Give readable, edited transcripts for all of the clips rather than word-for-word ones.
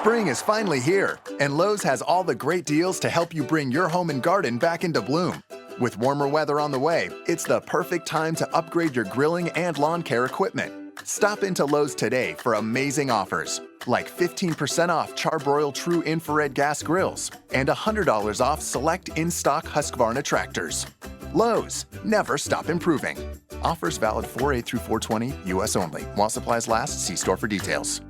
Spring is finally here, and Lowe's has all the great deals to help you bring your home and garden back into bloom. With warmer weather on the way, it's the perfect time to upgrade your grilling and lawn care equipment. Stop into Lowe's today for amazing offers, like 15% off Charbroil True Infrared Gas Grills and $100 off select in-stock Husqvarna tractors. Lowe's, never stop improving. Offers valid 4/8 through 4/20, U.S. only. While supplies last, see store for details.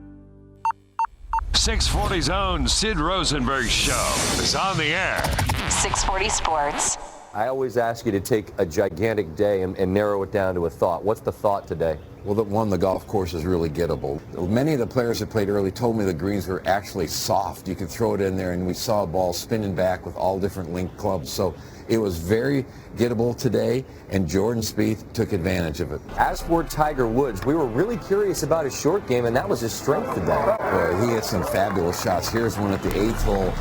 640's own Sid Rosenberg show is on the air. 640 Sports. I always ask you to take a gigantic day and narrow it down to a thought. What's the thought today? Well, the golf course is really gettable. Many of the players that played early told me the greens were actually soft. You could throw it in there, and we saw a ball spinning back with all different length clubs. So it was very gettable today, and Jordan Spieth took advantage of it. As for Tiger Woods, we were really curious about his short game, and that was his strength today. He had some fabulous shots. Here's one at the 8th hole,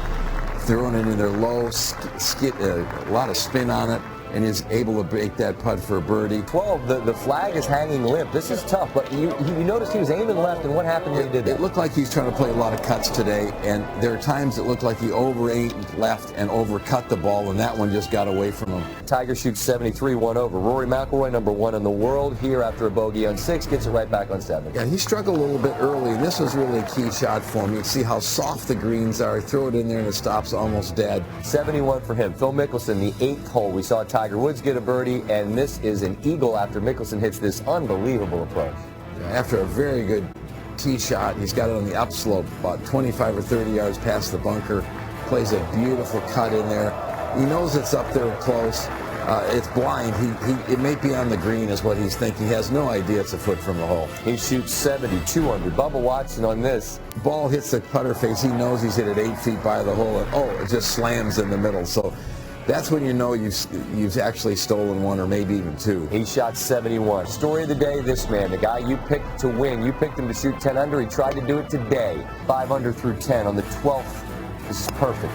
throwing it in there low, a lot of spin on it, and is able to break that putt for a birdie. 12, the flag is hanging limp. This is tough, but you noticed he was aiming left, and what happened when he did that? It looked like he's trying to play a lot of cuts today, and there are times it looked like he over-aimed left and overcut the ball, and that one just got away from him. Tiger shoots 73, 1 over. Rory McIlroy, number 1 in the world, here after a bogey on 6, gets it right back on 7. Yeah, he struggled a little bit early, and this was really a key shot for him. You can see how soft the greens are. Throw it in there, and it stops almost dead. 71 for him. Phil Mickelson, the 8th hole. We saw Tiger Woods get a birdie, and this is an eagle after Mickelson hits this unbelievable approach. After a very good tee shot, he's got it on the upslope, about 25 or 30 yards past the bunker, plays a beautiful cut in there. He knows it's up there close. It's blind. It may be on the green is what he's thinking. He has no idea it's a foot from the hole. He shoots 72 under. Bubba Watson on this. Ball hits the putter face. He knows he's hit it 8 feet by the hole, and it just slams in the middle. So that's when you know you've actually stolen one or maybe even 2. He shot 71. Story of the day, this man, the guy you picked to win. You picked him to shoot 10 under. He tried to do it today. 5 under through 10 on the 12th. This is perfect.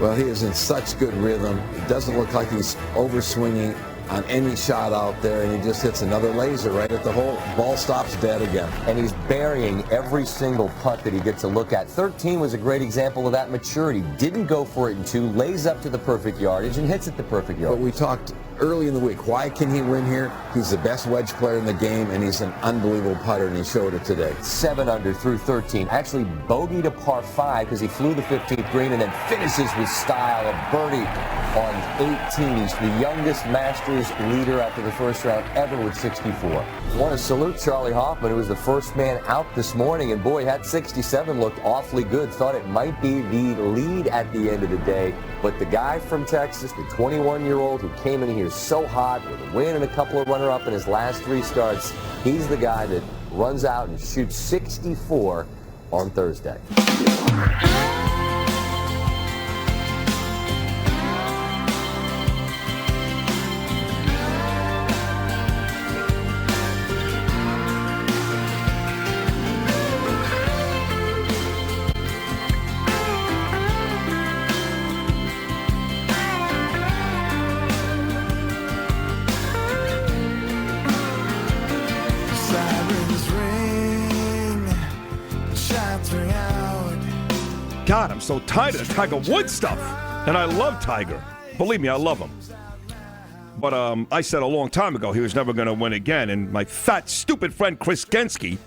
Well, he is in such good rhythm. It doesn't look like he's overswinging on any shot out there, and he just hits another laser right at the hole. Ball stops dead again. And he's burying every single putt that he gets a look at. 13 was a great example of that maturity. Didn't go for it in 2, lays up to the perfect yardage, and hits it the perfect yardage. But we talked early in the week, why can he win here? He's the best wedge player in the game, and he's an unbelievable putter, and he showed it today. 7 under through 13. Actually bogeyed a par 5 because he flew the 15th green and then finishes with style. A birdie on 18. He's the youngest Masters leader after the first round ever with 64. Want to salute Charlie Hoffman, who was the first man out this morning, and boy, that 67 looked awfully good. Thought it might be the lead at the end of the day, but the guy from Texas, the 21-year-old who came in here so hot with a win and a couple of runner-up in his last 3 starts, he's the guy that runs out and shoots 64 on Thursday. God, I'm so tired of the Tiger Woods stuff. And I love Tiger. Believe me, I love him. But I said a long time ago he was never going to win again. And my fat, stupid friend Chris Gensky,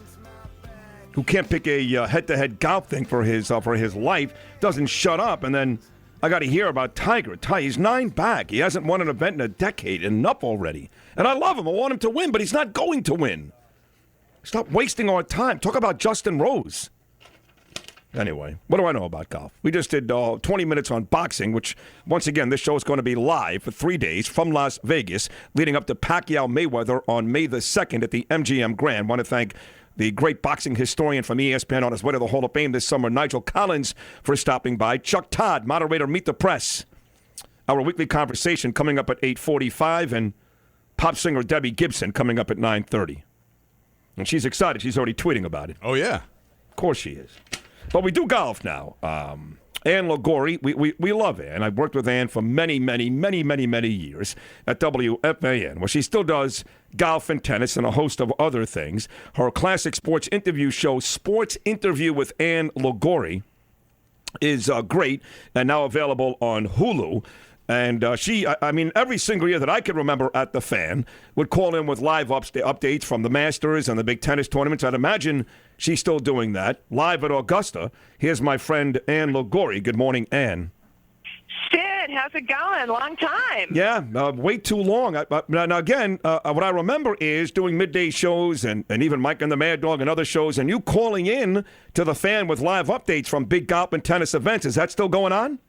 who can't pick a head-to-head golf thing for his life, doesn't shut up. And then I got to hear about Tiger. He's 9 back. He hasn't won an event in a decade. Enough already. And I love him. I want him to win, but he's not going to win. Stop wasting our time. Talk about Justin Rose. Anyway, what do I know about golf? We just did 20 minutes on boxing, which, once again, this show is going to be live for 3 days from Las Vegas, leading up to Pacquiao-Mayweather on May the 2nd at the MGM Grand. Want to thank the great boxing historian from ESPN on his way to the Hall of Fame this summer, Nigel Collins, for stopping by. Chuck Todd, moderator, Meet the Press. Our weekly conversation coming up at 8:45, and pop singer Debbie Gibson coming up at 9:30. And she's excited. She's already tweeting about it. Oh, yeah. Of course she is. But we do golf now. Ann Liguori, we love Ann. I've worked with Ann for many years at WFAN, where she still does golf and tennis and a host of other things. Her classic sports interview show, Sports Interview with Ann Liguori, is great and now available on Hulu. And she, I mean, every single year that I can remember at the Fan, would call in with live updates from the Masters and the big tennis tournaments. I'd imagine she's still doing that live at Augusta. Here's my friend Ann Liguori. Good morning, Ann. Sid, how's it going? Long time. Yeah, way too long. Now, again, what I remember is doing midday shows and even Mike and the Mad Dog and other shows, and you calling in to the Fan with live updates from big golf and tennis events. Is that still going on?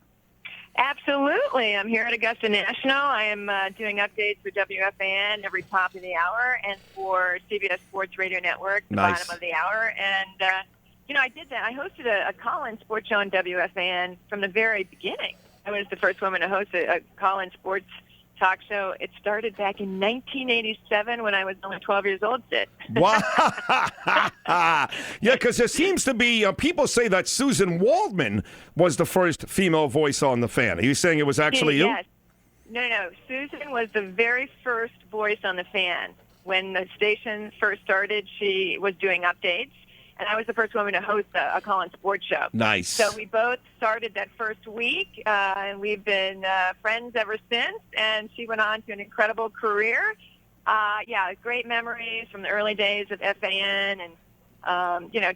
Absolutely. I'm here at Augusta National. I am doing updates for WFAN every top of the hour and for CBS Sports Radio Network, the Nice. bottom of the hour. And, I did that. I hosted a call-in sports show on WFAN from the very beginning. I was the first woman to host a call-in sports talk show. It started back in 1987 when I was only 12 years old, Sid. Wow. Yeah, because there seems to be, people say that Susan Waldman was the first female voice on the Fan. Are you saying it was actually you? Yes. No. Susan was the very first voice on the Fan. When the station first started, she was doing updates, and I was the first woman to host a call-in sports show. Nice. So we both started that first week, and we've been friends ever since, and she went on to an incredible career. Great memories from the early days of FAN, and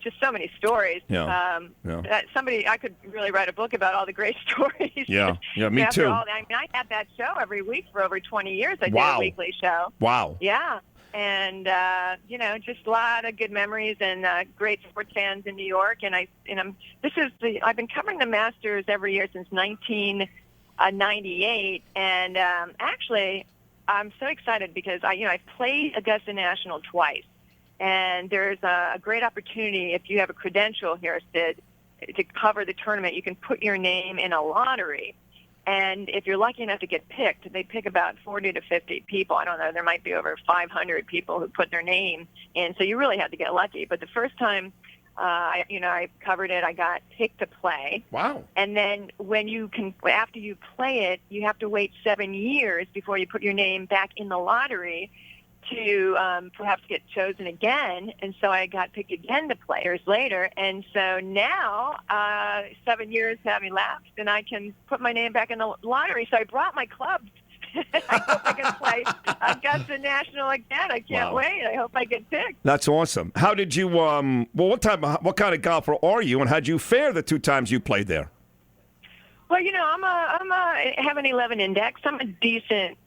just so many stories. Yeah. I could really write a book about all the great stories. Yeah, me After too. I had that show every week for over 20 years. I Wow. did a weekly show. Wow. Yeah. And, just a lot of good memories and great sports fans in New York. And I've been covering the Masters every year since 1998. And actually, I'm so excited because I played Augusta National twice. And there's a great opportunity if you have a credential here, Sid, to cover the tournament. You can put your name in a lottery. And if you're lucky enough to get picked, they pick about 40 to 50 people. I don't know. There might be over 500 people who put their name in. So you really have to get lucky. But the first time I covered it, I got picked to play. Wow. And then after you play it, you have to wait 7 years before you put your name back in the lottery to perhaps get chosen again. And so I got picked again to play years later. And so now, 7 years have elapsed, and I can put my name back in the lottery. So I brought my clubs. I hope I can play Augusta National again. I can't wait. I hope I get picked. That's awesome. How did you, what kind of golfer are you, and how'd you fare the two times you played there? Well, I have an 11 index. I'm a decent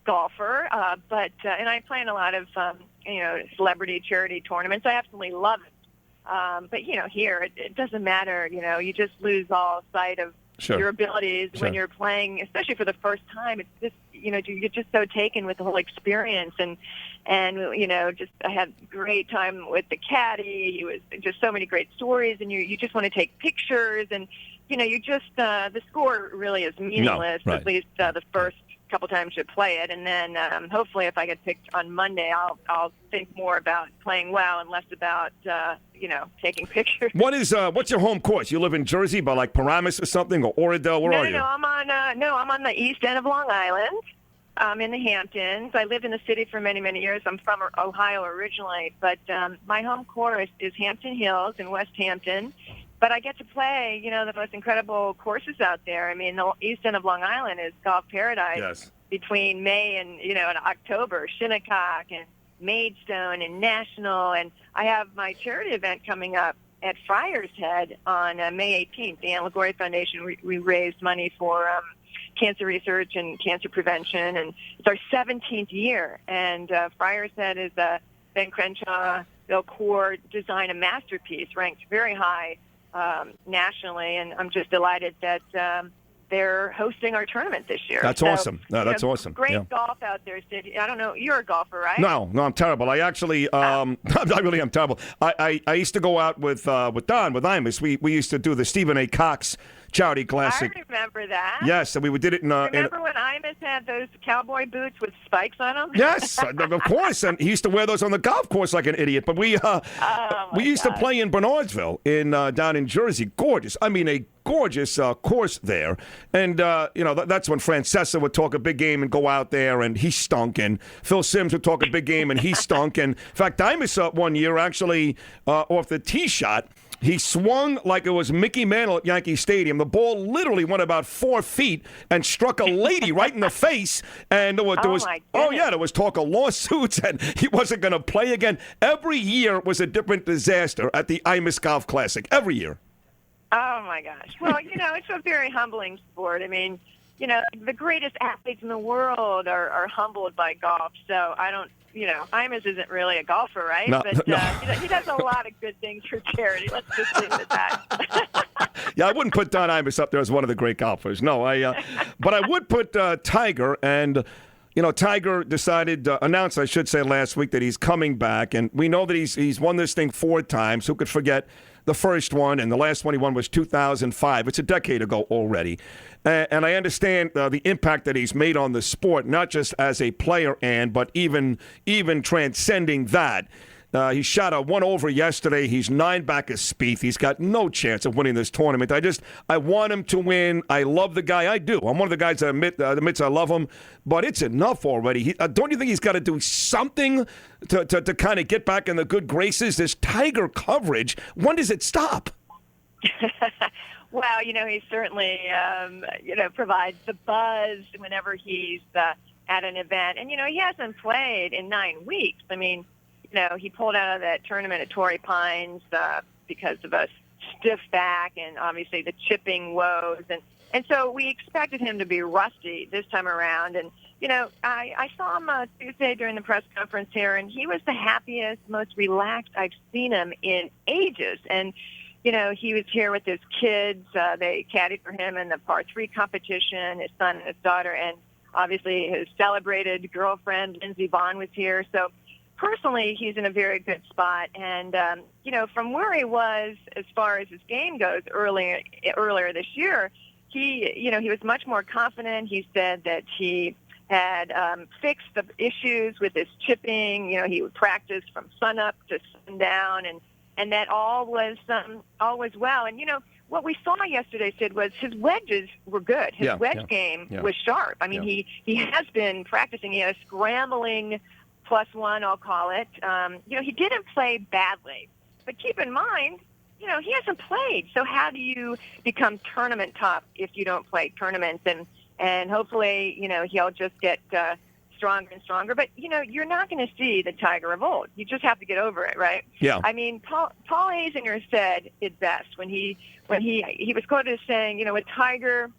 golfer, but I play in a lot of celebrity charity tournaments. I absolutely love it. But here it doesn't matter. You just lose all sight of your abilities when you're playing, especially for the first time. It's just you're just so taken with the whole experience, and just I had a great time with the caddy. It was just so many great stories, and you just want to take pictures, and you just the score really is meaningless. No, right. At least the first couple times you play it, and then hopefully if I get picked on Monday, I'll think more about playing well and less about taking pictures. What's your home course? You live in Jersey, by like Paramus or something, or Oradell? Where are you? No, I'm on the east end of Long Island. I'm in the Hamptons. I lived in the city for many, many years. I'm from Ohio originally, but my home course is Hampton Hills in West Hampton. But I get to play, the most incredible courses out there. I mean, the east end of Long Island is golf paradise. Yes. Between May and October, Shinnecock and Maidstone and National, and I have my charity event coming up at Friar's Head on May 18th. The Ann Liguori Foundation, we raised money for cancer research and cancer prevention, and it's our 17th year. And Friar's Head is Ben Crenshaw, Bill Core designed a masterpiece, ranked very high nationally, and I'm just delighted that they're hosting our tournament this year. That's awesome. No, that's awesome. Great golf out there, Sid. I don't know. You're a golfer, right? No, I'm terrible. I actually, I really am terrible. I used to go out with Don, with Imus. We used to do the Stephen A. Cox charity classic. I remember that. Yes, and we did it in. Remember when Imus had those cowboy boots with spikes on them? Yes, of course, and he used to wear those on the golf course like an idiot. But we used to play in Bernardsville down in Jersey. Gorgeous. I mean, a gorgeous course there. And, that's when Francesa would talk a big game and go out there, and he stunk. And Phil Simms would talk a big game, and he stunk. And, in fact, Imus one year actually off the tee shot, he swung like it was Mickey Mantle at Yankee Stadium. The ball literally went about 4 feet and struck a lady right in the face. And there was talk of lawsuits, and he wasn't going to play again. Every year was a different disaster at the Imus Golf Classic. Every year. Oh, my gosh. Well, it's a very humbling sport. I mean, the greatest athletes in the world are humbled by golf. So I don't, Imus isn't really a golfer, right? No, but no. He does a lot of good things for charity. Let's just leave it at that. Yeah, I wouldn't put Don Imus up there as one of the great golfers. No, but I would put Tiger. And, Tiger announced, I should say, last week that he's coming back. And we know that he's won this thing 4 times. Who could forget the first one? And the last one he won was 2005. It's a decade ago already. And I understand the impact that he's made on the sport, not just as a player, but even transcending that. He shot a 1 over yesterday. He's 9 back of Spieth. He's got no chance of winning this tournament. I want him to win. I love the guy. I do. I'm one of the guys that admits I love him, but it's enough already. Don't you think he's got to do something to kind of get back in the good graces? This Tiger coverage, when does it stop? Well, he certainly, provides the buzz whenever he's at an event. And, he hasn't played in 9 weeks. I mean, he pulled out of that tournament at Torrey Pines because of a stiff back and obviously the chipping woes. And so we expected him to be rusty this time around. And, I saw him Tuesday during the press conference here, and he was the happiest, most relaxed I've seen him in ages. And, he was here with his kids. They caddied for him in the par 3 competition, his son and his daughter, and obviously his celebrated girlfriend, Lindsey Vonn, was here. So personally, he's in a very good spot. And, from where he was as far as his game goes earlier this year, he was much more confident. He said that he had fixed the issues with his chipping. He would practice from sunup to sundown, and that all was well. And, what we saw yesterday, Sid, was his wedges were good. His wedge game was sharp. I mean, he has been practicing. He had a scrambling +1, I'll call it. He didn't play badly. But keep in mind, he hasn't played. So how do you become tournament top if you don't play tournaments? And hopefully, he'll just get stronger and stronger. But, you're not going to see the Tiger of old. You just have to get over it, right? Yeah. I mean, Paul Azinger said it best when he was quoted as saying, with Tiger,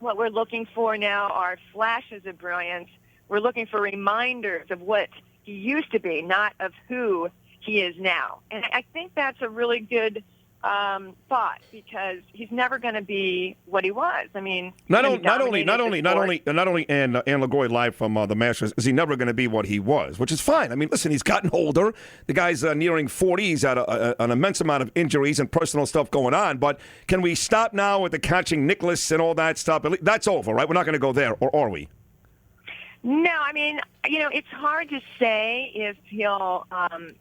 what we're looking for now are flashes of brilliance. We're looking for reminders of what he used to be, not of who he is now. And I think that's a really good thought, because he's never going to be what he was. I mean, not only Ann LaGroy live from the Masters is he never going to be what he was, which is fine. I mean, listen, he's gotten older. The guy's nearing 40. He's had an immense amount of injuries and personal stuff going on. But can we stop now with the catching Nicklaus and all that stuff? That's over, right? We're not going to go there, or are we? No, I mean, it's hard to say if he'll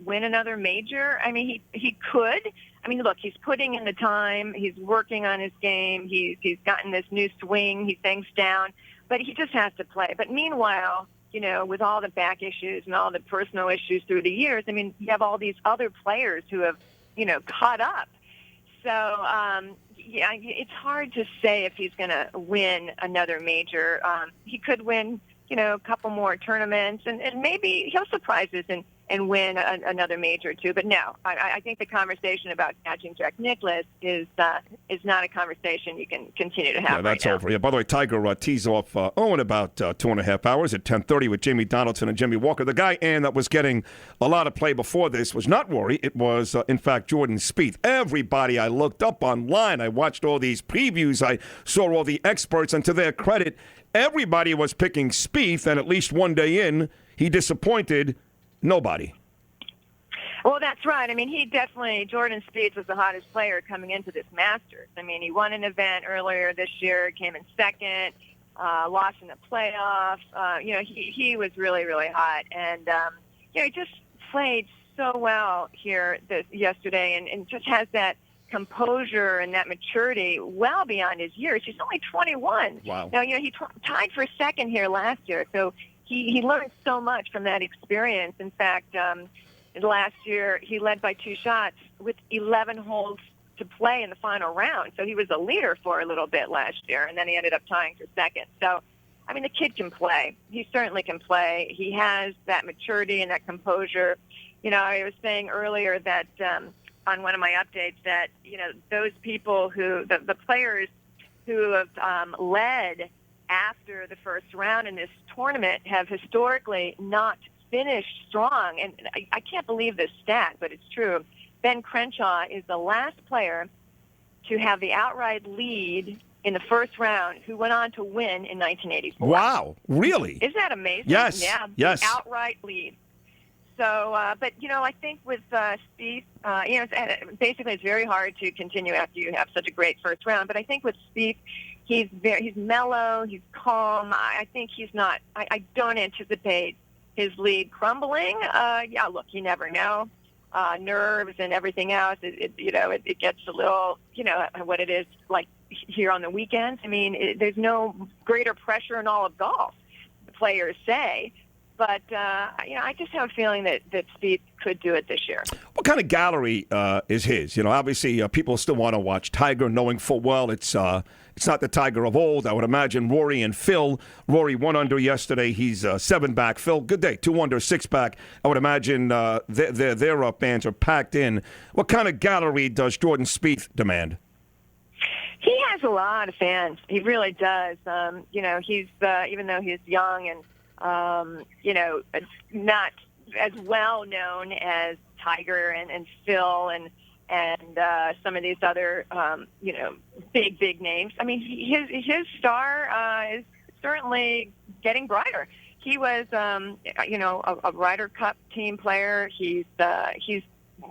win another major. I mean, he could. I mean, look, he's putting in the time. He's working on his game. He's gotten this new swing. He thinks down, but he just has to play. But meanwhile, with all the back issues and all the personal issues through the years, I mean, you have all these other players who have, caught up. So, it's hard to say if he's going to win another major. He could win, a couple more tournaments, and maybe he'll surprise us and win another major or two. But no, I think the conversation about catching Jack Nicklaus is not a conversation you can continue to have. Yeah, that's right over. Yeah. By the way, Tiger tees off in about 2.5 hours at 10:30 with Jamie Donaldson and Jimmy Walker. The guy, Ann, that was getting a lot of play before this was not Rory. It was, in fact, Jordan Spieth. Everybody I looked up online, I watched all these previews, I saw all the experts, and to their credit, everybody was picking Spieth, and at least one day in, he disappointed nobody. Well, that's right. I mean, Jordan Spieth was the hottest player coming into this Masters. I mean, he won an event earlier this year, came in second, lost in the playoffs. He was really, really hot. And, he just played so well here yesterday and just has that composure and that maturity well beyond his years. He's only 21. Wow. Now, he tied for second here last year. So he learned so much from that experience. In fact, last year he led by 2 shots with 11 holes to play in the final round. So he was a leader for a little bit last year, and then he ended up tying for second. So, I mean, the kid can play. He certainly can play. He has that maturity and that composure. I was saying earlier that on one of my updates that, those people the players who have led after the first round in this tournament have historically not finished strong. And I can't believe this stat, but it's true. Ben Crenshaw is the last player to have the outright lead in the first round who went on to win in 1984. Wow, really? Isn't that amazing? Yes, yeah, yes. Outright lead. So, but, I think with Spieth, basically it's very hard to continue after you have such a great first round. But I think with Spieth, he's mellow, he's calm. I think he's not, I don't anticipate his lead crumbling. Look, you never know. Nerves and everything else, it gets a little, what it is like here on the weekends. I mean, there's no greater pressure in all of golf, the players say. But, I just have a feeling that Spieth could do it this year. What kind of gallery is his? Obviously people still want to watch Tiger, knowing full well it's not the Tiger of old. I would imagine Rory and Phil. Rory 1 under yesterday. He's 7 back. Phil, good day, 2 under, 6 back. I would imagine their fans are packed in. What kind of gallery does Jordan Spieth demand? He has a lot of fans. He really does. He's even though he's young and not as well known as Tiger and Phil and some of these other, big names. I mean, his star is certainly getting brighter. He was, a Ryder Cup team player. He's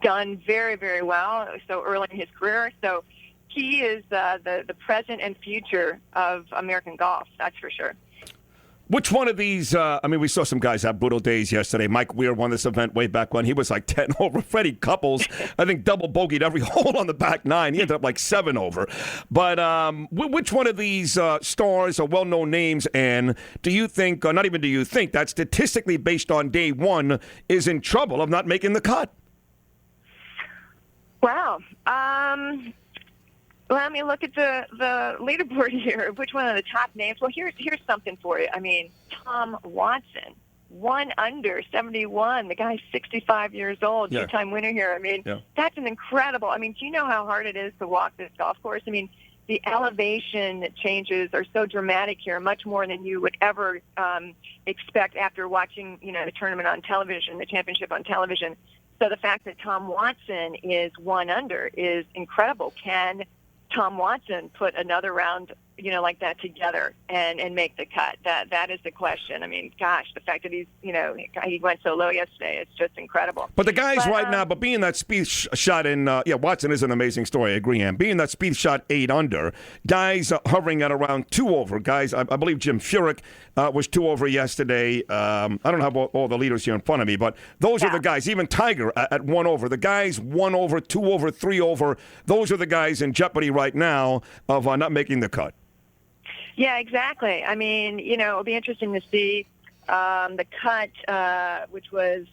done very, very well so early in his career. So he is the present and future of American golf. That's for sure. Which one of these, we saw some guys have brutal days yesterday. Mike Weir won this event way back when. He was like 10 over. Freddie Couples, I think, double bogeyed every hole on the back 9. He ended up like 7 over. But which one of these stars or well-known names, and do you think, or not even do you think, that statistically based on day 1 is in trouble of not making the cut? Wow. Let me look at the leaderboard here. Which one of the top names? Well, here's something for you. I mean, Tom Watson, 1 under, 71. The guy's 65 years old, yeah. 2-time winner here. I mean, That's an incredible. I mean, do you know how hard it is to walk this golf course? I mean, the elevation changes are so dramatic here, much more than you would ever expect after watching, the tournament on television, the championship on television. So the fact that Tom Watson is 1 under is incredible. Can Tom Watson put another round, like that together and make the cut? That is the question. I mean, gosh, the fact that he went so low yesterday, it's just incredible. But the guys but being that Spieth shot in, Watson is an amazing story, I agree, Ann. Being that Spieth shot 8 under, guys hovering at around 2 over. Guys, I believe Jim Furyk was 2 over yesterday. I don't have all the leaders here in front of me, but those are the guys. Even Tiger at 1 over. The guys 1 over, 2 over, 3 over. Those are the guys in jeopardy right now of not making the cut. Yeah, exactly. I mean, it'll be interesting to see the cut, which was,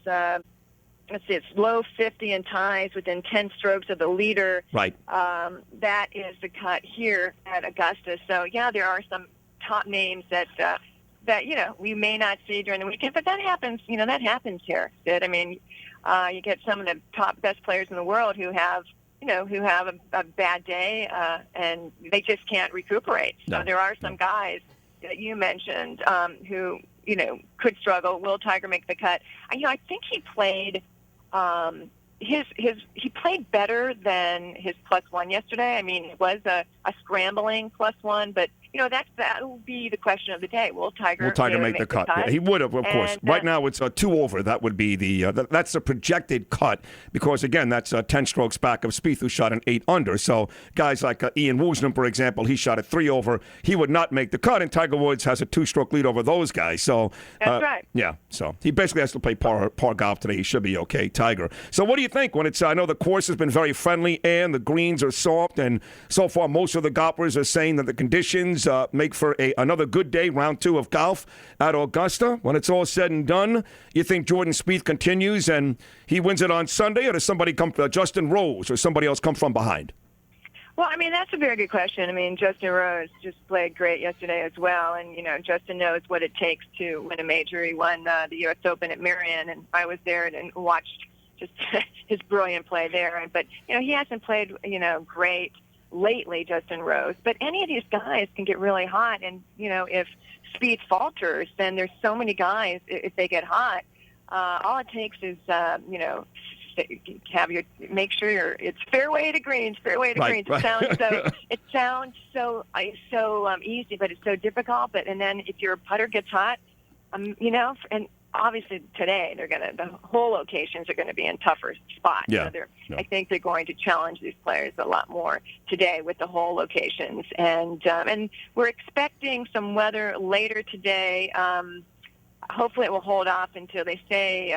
it's low 50 in ties within 10 strokes of the leader. Right. That is the cut here at Augusta. So, there are some top names that we may not see during the weekend, but that happens. That happens here, Sid. I mean, you get some of the top best players in the world who have a bad day and they just can't recuperate. So there are some guys that you mentioned who, could struggle. Will Tiger make the cut? I think he played he played better than his +1 yesterday. I mean, it was a scrambling +1, but that'll be the question of the day. Will Tiger make the cut? Yeah, he would have, of course. Right now it's 2 over. That would be that's the projected cut because again that's 10 strokes back of Spieth, who shot an 8 under. So guys like Ian Woosnam, for example, he shot at 3 over. He would not make the cut, and Tiger Woods has a 2-stroke lead over those guys. So that's right. Yeah. So he basically has to play par golf today. He should be okay, Tiger. So what do you think when it's? I know the course has been very friendly and the greens are soft, and so far most of the golfers are saying that the conditions make for another good day, round 2 of golf at Augusta. When it's all said and done, you think Jordan Spieth continues and he wins it on Sunday, or does somebody come, Justin Rose or somebody else come from behind? Well, I mean, that's a very good question. I mean, Justin Rose just played great yesterday as well, and, Justin knows what it takes to win a major. He won the U.S. Open at Marion, and I was there and watched just his brilliant play there. But, he hasn't played, great lately, Justin Rose, but any of these guys can get really hot, and if Spieth falters, then there's so many guys. If they get hot, all it takes is make sure it's fairway to greens. Right. It sounds so easy, but it's so difficult. And then if your putter gets hot, and obviously today the hole locations are going to be in tougher spots. Yeah. I think they're going to challenge these players a lot more today with the hole locations, and we're expecting some weather later today. Hopefully it will hold off until they say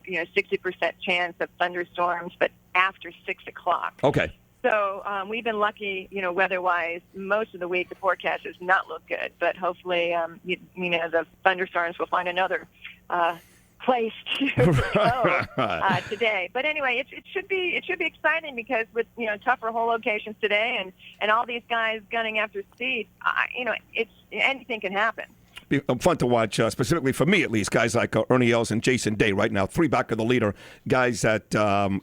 60% chance of thunderstorms, but after 6 o'clock. Okay. So we've been lucky, weather-wise. Most of the week the forecast does not look good, but hopefully, the thunderstorms will find another place to go today. But anyway, it should be exciting because with tougher hole locations today and all these guys gunning after speed, it's anything can happen. Be fun to watch, specifically for me at least, guys like Ernie Els and Jason Day right now, 3 back of the leader, guys that,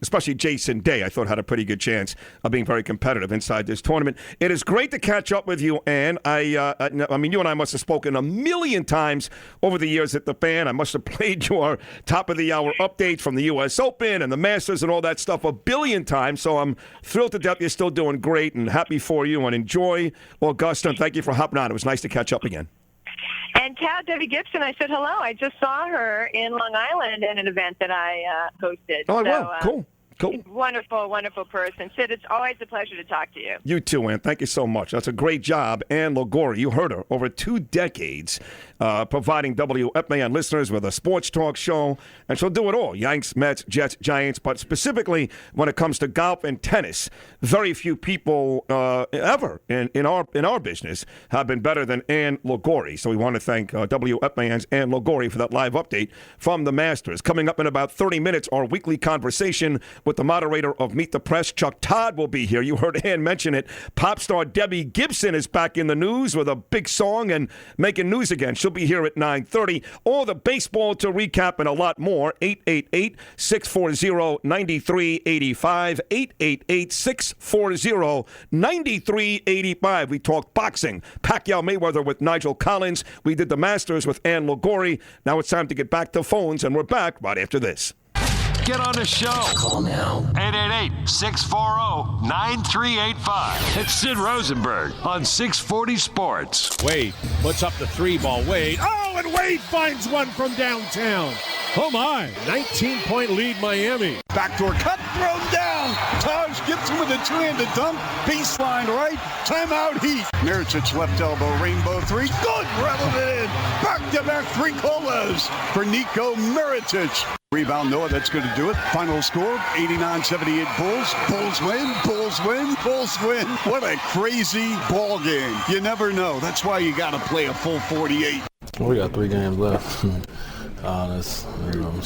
especially Jason Day, I thought had a pretty good chance of being very competitive inside this tournament. It is great to catch up with you, Ann. I mean, you and I must have spoken a million times over the years at the Fan. I must have played your top-of-the-hour updates from the U.S. Open and the Masters and all that stuff a billion times, so I'm thrilled to death you're still doing great and happy for you, and enjoy Augusta, and thank you for hopping on. It was nice to catch up again. And tell Debbie Gibson I said hello. I just saw her in Long Island at an event that I hosted. Oh, wow. Cool. Wonderful, wonderful person. Sid, it's always a pleasure to talk to you. You too, Ann. Thank you so much. That's a great job. Ann Logori, you heard her, over 2 decades providing WFAN listeners with a sports talk show. And she'll do it all. Yanks, Mets, Jets, Giants. But specifically when it comes to golf and tennis, very few people ever in our business have been better than Ann Logori. So we want to thank WFAN's Ann Logori for that live update from the Masters. Coming up in about 30 minutes, our weekly conversation with the moderator of Meet the Press, Chuck Todd, will be here. You heard Ann mention it. Pop star Debbie Gibson is back in the news with a big song and making news again. She'll be here at 9:30. All the baseball to recap and a lot more. 888-640-9385. 888-640-9385. We talked boxing. Pacquiao Mayweather with Nigel Collins. We did the Masters with Ann Logori. Now it's time to get back to phones, and we're back right after this. Get on the show. Call now. 888-640-9385. It's Sid Rosenberg on 640 Sports. Wade puts up the 3-ball. Wade. Oh, and Wade finds one from downtown. Oh, my. 19-point lead, Miami. Backdoor cut, thrown down. Taj Gibson with a 2-handed dunk. Baseline right. Timeout Heat. Miritich left elbow, rainbow 3. Good, rattled it in. Back-to-back 3 colas for Nico Miritich. Rebound, Noah, that's going to do it. Final score, 89-78 Bulls. Bulls win, Bulls win, Bulls win. What a crazy ball game. You never know. That's why you got to play a full 48. We got 3 games left. As long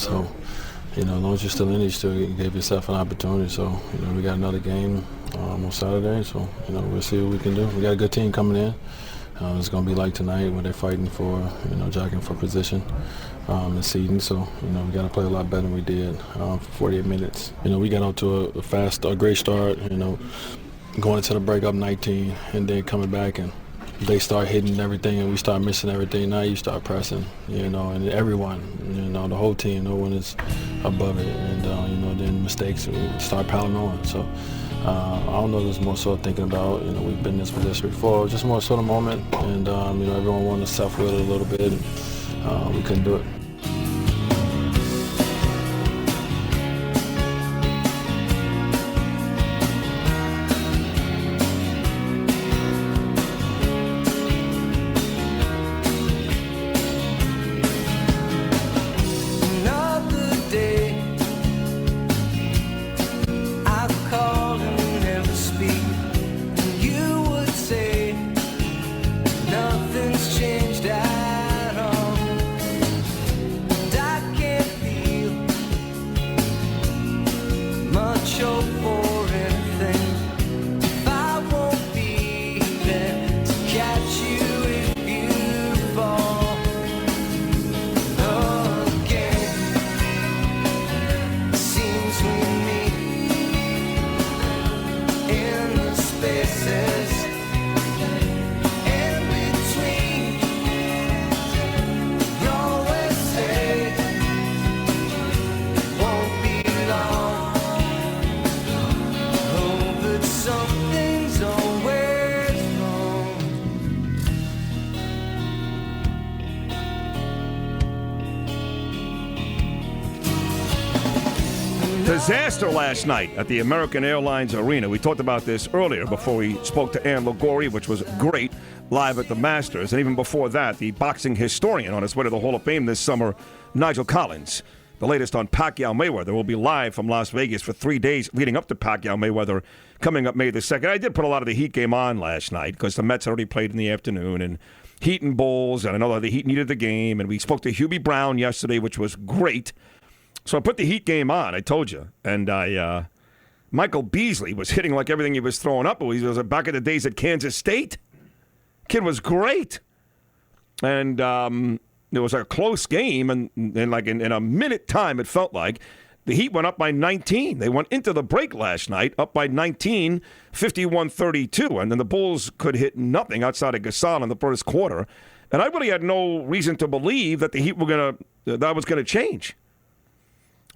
as you're still in it, you still give yourself an opportunity. So, we got another game on Saturday. So, we'll see what we can do. We got a good team coming in. It's going to be like tonight where they're fighting for, jockeying for position this season. So, we got to play a lot better than we did for 48 minutes. We got out to a great start, going into the break up 19 and then coming back and they start hitting everything and we start missing everything. Now you start pressing, and everyone, the whole team, no one is above it. And, then mistakes start piling on. So I don't know, there's more so thinking about, we've been in this position before, just more so the moment. And, everyone wanted to self-will it a little bit, and we couldn't do it. Disaster last night at the American Airlines Arena. We talked about this earlier before we spoke to Ann Liguori, which was great, live at the Masters. And even before that, the boxing historian on his way to the Hall of Fame this summer, Nigel Collins. The latest on Pacquiao Mayweather will be live from Las Vegas for 3 days leading up to Pacquiao Mayweather coming up May the 2nd. I did put a lot of the Heat game on last night because the Mets already played in the afternoon, and Heat and Bulls, and I know that the Heat needed the game. And we spoke to Hubie Brown yesterday, which was great. So I put the Heat game on, I told you, and Michael Beasley was hitting like everything he was throwing up. He was back in the days at Kansas State. Kid was great. And it was a close game, and like in a minute time, it felt like, the Heat went up by 19. They went into the break last night, up by 19, 51-32, and then the Bulls could hit nothing outside of Gasol in the first quarter. And I really had no reason to believe that the Heat that was going to change.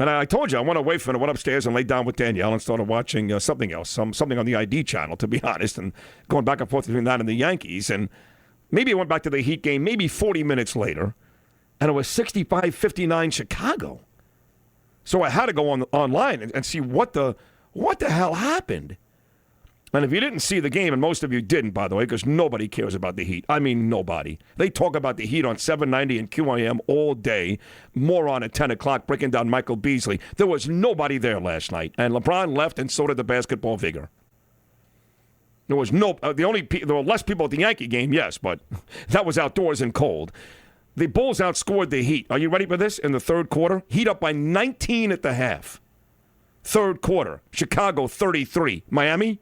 And I told you, I went away from it, went upstairs and laid down with Danielle and started watching something else, something on the ID channel, to be honest, and going back and forth between that and the Yankees. And maybe I went back to the Heat game maybe 40 minutes later, and it was 65-59 Chicago. So I had to go online and see what the hell happened. And if you didn't see the game, and most of you didn't, by the way, because nobody cares about the Heat. I mean, nobody. They talk about the Heat on 790 and QAM all day. Moron at 10 o'clock breaking down Michael Beasley. There was nobody there last night. And LeBron left, and so did the basketball vigor. There was there were less people at the Yankee game, yes, but that was outdoors and cold. The Bulls outscored the Heat. Are you ready for this? In the third quarter, Heat up by 19 at the half. Third quarter, Chicago 33. Miami?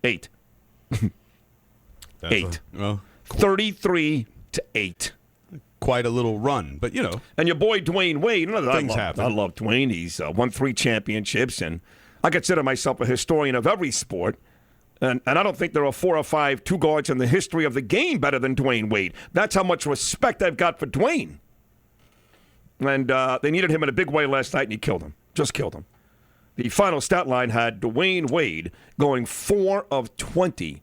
8. 8. 33-8. Quite a little run, but And your boy Dwayne Wade. Things happen. I love Dwayne. He's won 3 championships, and I consider myself a historian of every sport. And I don't think there are 4 or 5 two guards in the history of the game better than Dwayne Wade. That's how much respect I've got for Dwayne. And they needed him in a big way last night, and he killed him. Just killed him. The final stat line had Dwayne Wade going 4 of 20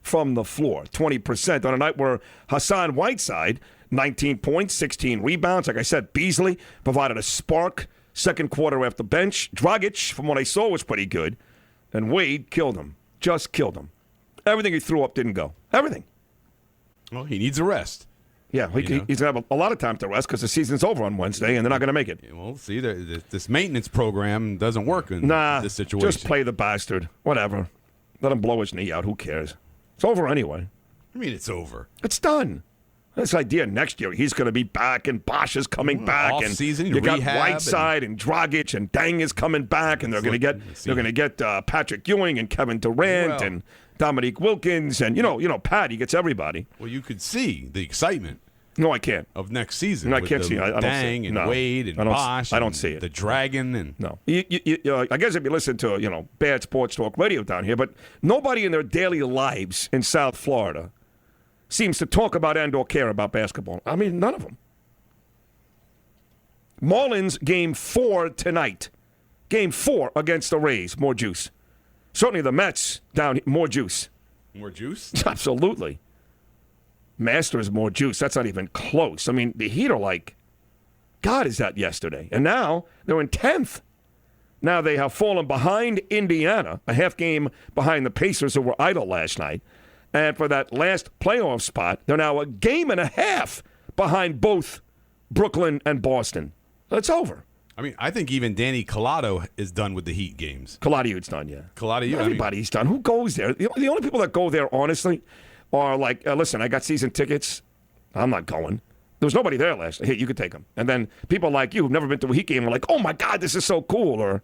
from the floor, 20% on a night where Hassan Whiteside, 19 points, 16 rebounds. Like I said, Beasley provided a spark. Second quarter off the bench. Dragic, from what I saw, was pretty good. And Wade killed him. Just killed him. Everything he threw up didn't go. Everything. Well, he needs a rest. Yeah, he's going to have a lot of time to rest because the season's over on Wednesday, and they're not going to make it. Well, see, this maintenance program doesn't work in this situation. Just play the bastard. Whatever. Let him blow his knee out. Who cares? It's over anyway. I mean, it's over. It's done. This idea next year he's going to be back, and Bosch is coming back, and season, you got Whiteside and Dragic and Deng is coming back, and they're going to get Patrick Ewing and Kevin Durant and Dominique Wilkins, and you know Pat, he gets everybody. Well, you could see the excitement. No, I can't. Of next season. No, I with can't the see it. I don't Dang see it. and No. Wade and I don't, Bosch. I don't see it. The Dragon and no. I guess if you listen to bad sports talk radio down here, but nobody in their daily lives in South Florida seems to talk about and or care about basketball. I mean, none of them. Marlins game 4 tonight. Game 4 against the Rays. More juice. Certainly the Mets down here. More juice. more juice. Absolutely. Masters more juice. That's not even close. I mean, the Heat are like, God, is that yesterday? And now they're in 10th. Now they have fallen behind Indiana, a half game behind the Pacers who were idle last night. And for that last playoff spot, they're now a game and a half behind both Brooklyn and Boston. It's over. I mean, I think even Danny Collado is done with the Heat games. Colladiu's done, yeah. Everybody's done. Who goes there? The only people that go there, honestly, are like, listen, I got season tickets. I'm not going. There was nobody there last night. Hey, you could take them. And then people like you who've never been to a Heat game are like, oh, my God, this is so cool.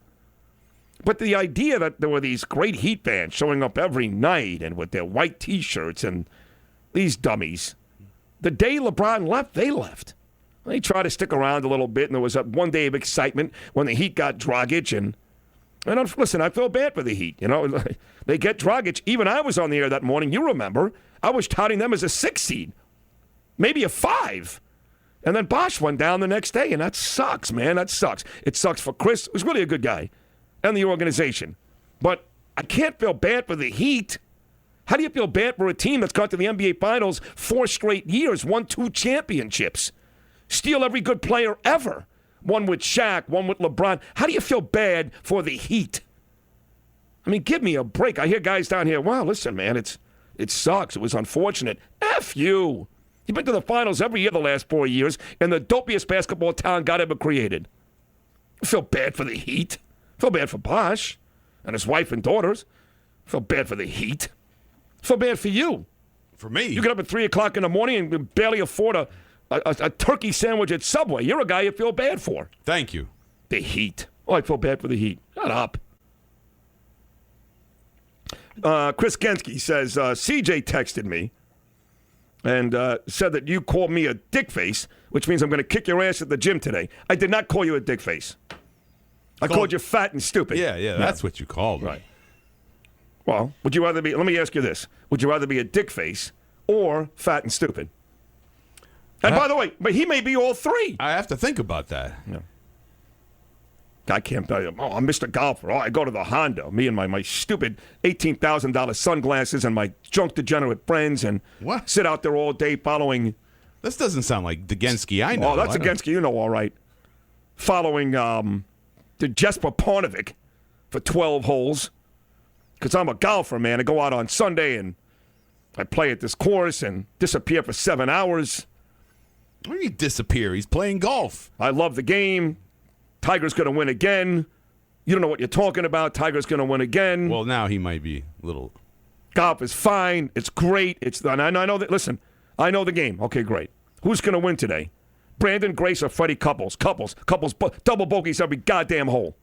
But the idea that there were these great Heat fans showing up every night and with their white T-shirts and these dummies, the day LeBron left, they left. They tried to stick around a little bit, and there was one day of excitement when the Heat got Dragic. And listen, I feel bad for the Heat. You know, they get Dragic. Even I was on the air that morning. You remember. I was touting them as a 6 seed, maybe a 5. And then Bosch went down the next day, and that sucks, man. That sucks. It sucks for Chris, who's really a good guy, and the organization. But I can't feel bad for the Heat. How do you feel bad for a team that's gone to the NBA Finals 4 straight years, won 2 championships, steal every good player ever, one with Shaq, one with LeBron? How do you feel bad for the Heat? I mean, give me a break. I hear guys down here, wow, listen, man, it sucks. It was unfortunate. F you. You've been to the finals every year the last 4 years, and the dopiest basketball town God ever created. I feel bad for the Heat. I feel bad for Bosch and his wife and daughters. I feel bad for the Heat. I feel bad for you. For me? You get up at 3 o'clock in the morning and barely afford a turkey sandwich at Subway. You're a guy you feel bad for. Thank you. The Heat. Oh, I feel bad for the Heat. Shut up. Chris Gensky says, CJ texted me and said that you called me a dickface, which means I'm going to kick your ass at the gym today. I did not call you a dickface. I called you fat and stupid. Yeah, that's what you called me. Right. Well, would you rather be, let me ask you this. Would you rather be a dickface or fat and stupid? And by the way, but he may be all three. I have to think about that. No. I can't tell you. Oh, I'm Mr. Golfer. Oh, I go to the Honda. Me and my stupid $18,000 sunglasses and my junk degenerate friends and sit out there all day following. This doesn't sound like the Gensky I know. Oh, that's a Gensky you know all right. Following the Jesper Parnovic for 12 holes. Because I'm a golfer, man. I go out on Sunday and I play at this course and disappear for 7 hours. What do you mean disappear? He's playing golf. I love the game. Tiger's going to win again. You don't know what you're talking about. Tiger's going to win again. Well, now he might be a little. Golf is fine. It's great. And I know that. Listen, I know the game. Okay, great. Who's going to win today? Brandon Grace or Freddie Couples? Couples, double bogeys every goddamn hole.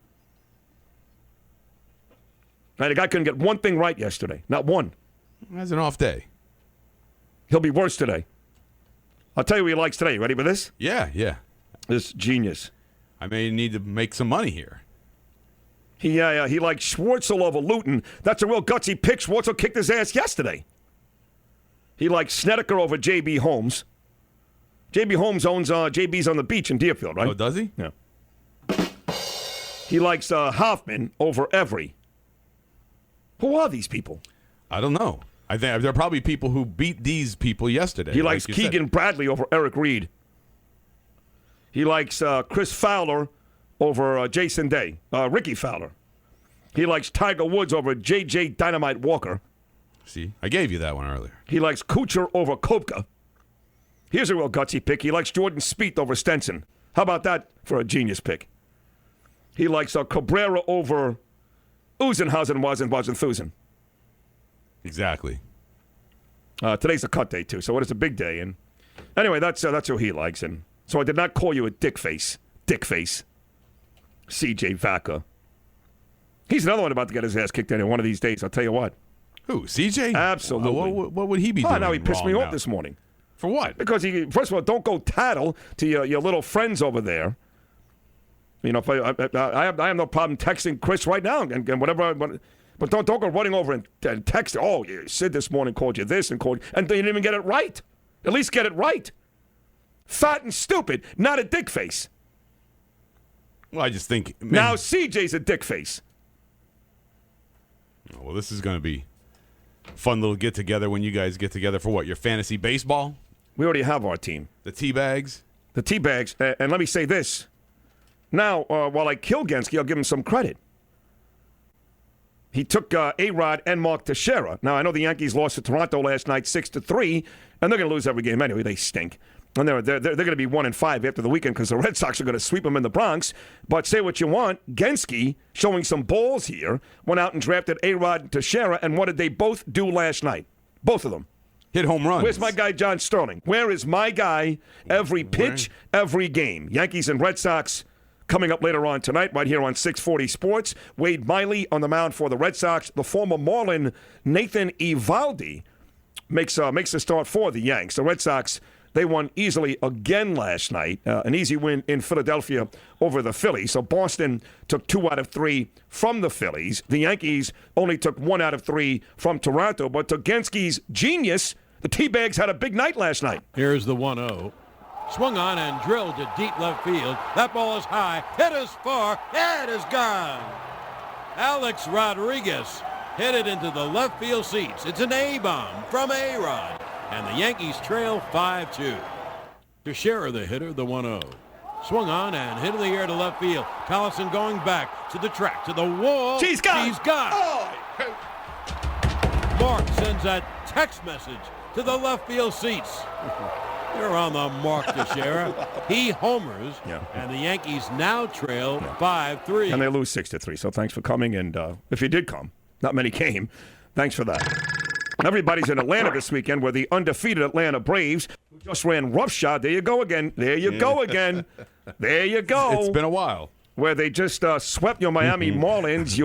And the guy couldn't get one thing right yesterday. Not one. That's an off day. He'll be worse today. I'll tell you what he likes today. You ready for this? Yeah. This genius. I may need to make some money here. He likes Schwartzel over Luton. That's a real gutsy pick. Schwartzel kicked his ass yesterday. He likes Snedeker over J.B. Holmes. J.B. Holmes owns JB's on the beach in Deerfield, right? Oh, does he? Yeah. He likes Hoffman over Every. Who are these people? I don't know. I think there are probably people who beat these people yesterday. He likes Keegan Bradley over Eric Reed. He likes Chris Fowler over Jason Day, Ricky Fowler. He likes Tiger Woods over J.J. Dynamite Walker. See, I gave you that one earlier. He likes Kuchar over Kopka. Here's a real gutsy pick. He likes Jordan Spieth over Stenson. How about that for a genius pick? He likes Cabrera over Uzenhausen, Thusen. Exactly. Today's a cut day, too, so it is a big day. And anyway, that's who he likes. And so I did not call you a dickface. Dickface. C.J. Vaca. He's another one about to get his ass kicked in one of these days. I'll tell you what. Who, C.J.? Absolutely. What would he be doing? Now he pissed me wrong off now? this morning. For what? Because, first of all, don't go tattle to your little friends over there. You know, if I have no problem texting Chris right now and whatever. But don't go running over and text. Oh, Sid this morning called you this and you didn't even get it right. At least get it right. Fat and stupid, not a dick face. Well, I just think now CJ's a dick face. Well, this is going to be a fun little get together when you guys get together for what? Your fantasy baseball? We already have our team. The Teabags? The Teabags. And let me say this. Now, while I kill Gensky, I'll give him some credit. He took A-Rod and Mark Teixeira. Now, I know the Yankees lost to Toronto last night 6-3, and they're going to lose every game anyway. They stink. And they're going to be 1-5 after the weekend because the Red Sox are going to sweep them in the Bronx. But say what you want, Gensky, showing some balls here, went out and drafted A-Rod and Teixeira, and what did they both do last night? Both of them. Hit home runs. Where's my guy John Sterling? Where is my guy every pitch, every game? Yankees and Red Sox coming up later on tonight right here on 640 Sports. Wade Miley on the mound for the Red Sox. The former Marlin Nathan Eovaldi makes a start for the Yanks. The Red Sox, they won easily again last night. An easy win in Philadelphia over the Phillies. So Boston took 2 out of 3 from the Phillies. The Yankees only took 1 out of 3 from Toronto. But to Gensky's genius, the Teabags had a big night last night. Here's the 1-0. Swung on and drilled to deep left field. That ball is high. Hit is far. It is gone. Alex Rodriguez hit it into the left field seats. It's an A-bomb from A-Rod. And the Yankees trail 5-2. Teixeira, the hitter, the 1-0. Swung on and hit in the air to left field. Collison going back to the track, to the wall. She's gone. She's gone. Oh. Mark sends that text message to the left field seats. You're on the mark, Teixeira. He homers, and the Yankees now trail 5-3. And they lose 6-3. So thanks for coming. And if you did come, not many came. Thanks for that. Everybody's in Atlanta this weekend where the undefeated Atlanta Braves, who just ran roughshod. There you go again. There you go again. There you go. It's been a while. Where they just swept your Miami Marlins.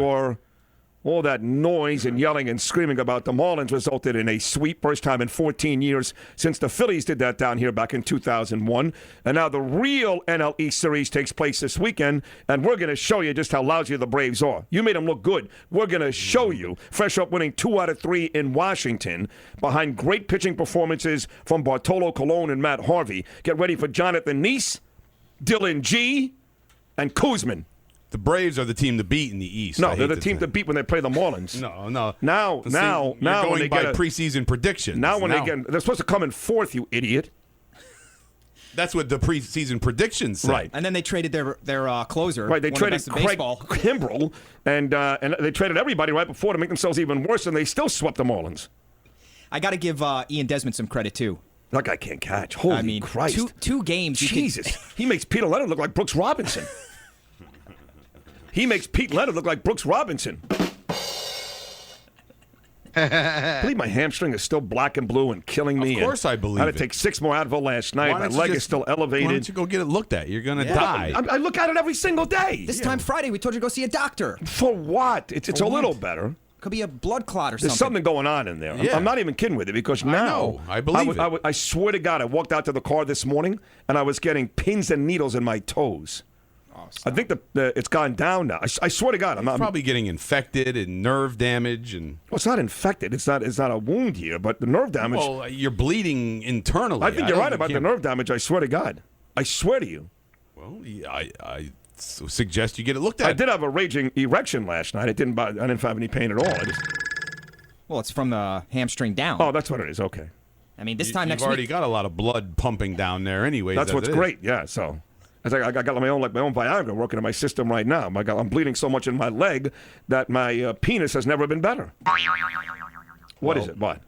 All that noise and yelling and screaming about the Marlins resulted in a sweep, first time in 14 years since the Phillies did that down here back in 2001. And now the real NL East Series takes place this weekend, and we're going to show you just how lousy the Braves are. You made them look good. We're going to show you, fresh up winning 2 out of 3 in Washington, behind great pitching performances from Bartolo Colon and Matt Harvey. Get ready for Jonathan Neese, Dylan G., and Kuzman. The Braves are the team to beat in the East. No, they're the team to beat when they play the Marlins. No. Now, you're when they going by get preseason predictions. They're supposed to come in 4th, you idiot. That's what the preseason predictions say. Right. And then they traded their closer. Right, they traded Craig Kimbrell, and they traded everybody right before to make themselves even worse, and they still swept the Marlins. I got to give Ian Desmond some credit, too. That guy can't catch. Holy Christ. Two games. Jesus. He makes Peter Leonard look like Brooks Robinson. He makes Pete Leonard look like Brooks Robinson. I believe my hamstring is still black and blue and killing me. Of course I believe I had to take 6 more Advil last night. My leg is still elevated. Why don't you go get it looked at? You're going to die. I look at it every single day. This time Friday, we told you to go see a doctor. For what? It's a little better. Could be a blood clot or something. There's something going on in there. Yeah. I'm not even kidding with it because now I believe it. I swear to God, I walked out to the car this morning and I was getting pins and needles in my toes. I think it's gone down now. I swear to God, I'm probably getting infected and nerve damage and. Well, it's not infected. It's not a wound here, but the nerve damage. Well, you're bleeding internally. I think you're right about the nerve damage. I swear to God. I swear to you. Well, I suggest you get it looked at. I did have a raging erection last night. I didn't have any pain at all. Well, it's from the hamstring down. Oh, that's what it is. Okay. I mean, this time next week. You've already got a lot of blood pumping down there, anyways. That's what's great. Yeah. So. I got my own Viagra working in my system right now. I'm bleeding so much in my leg that my penis has never been better. What is it? What?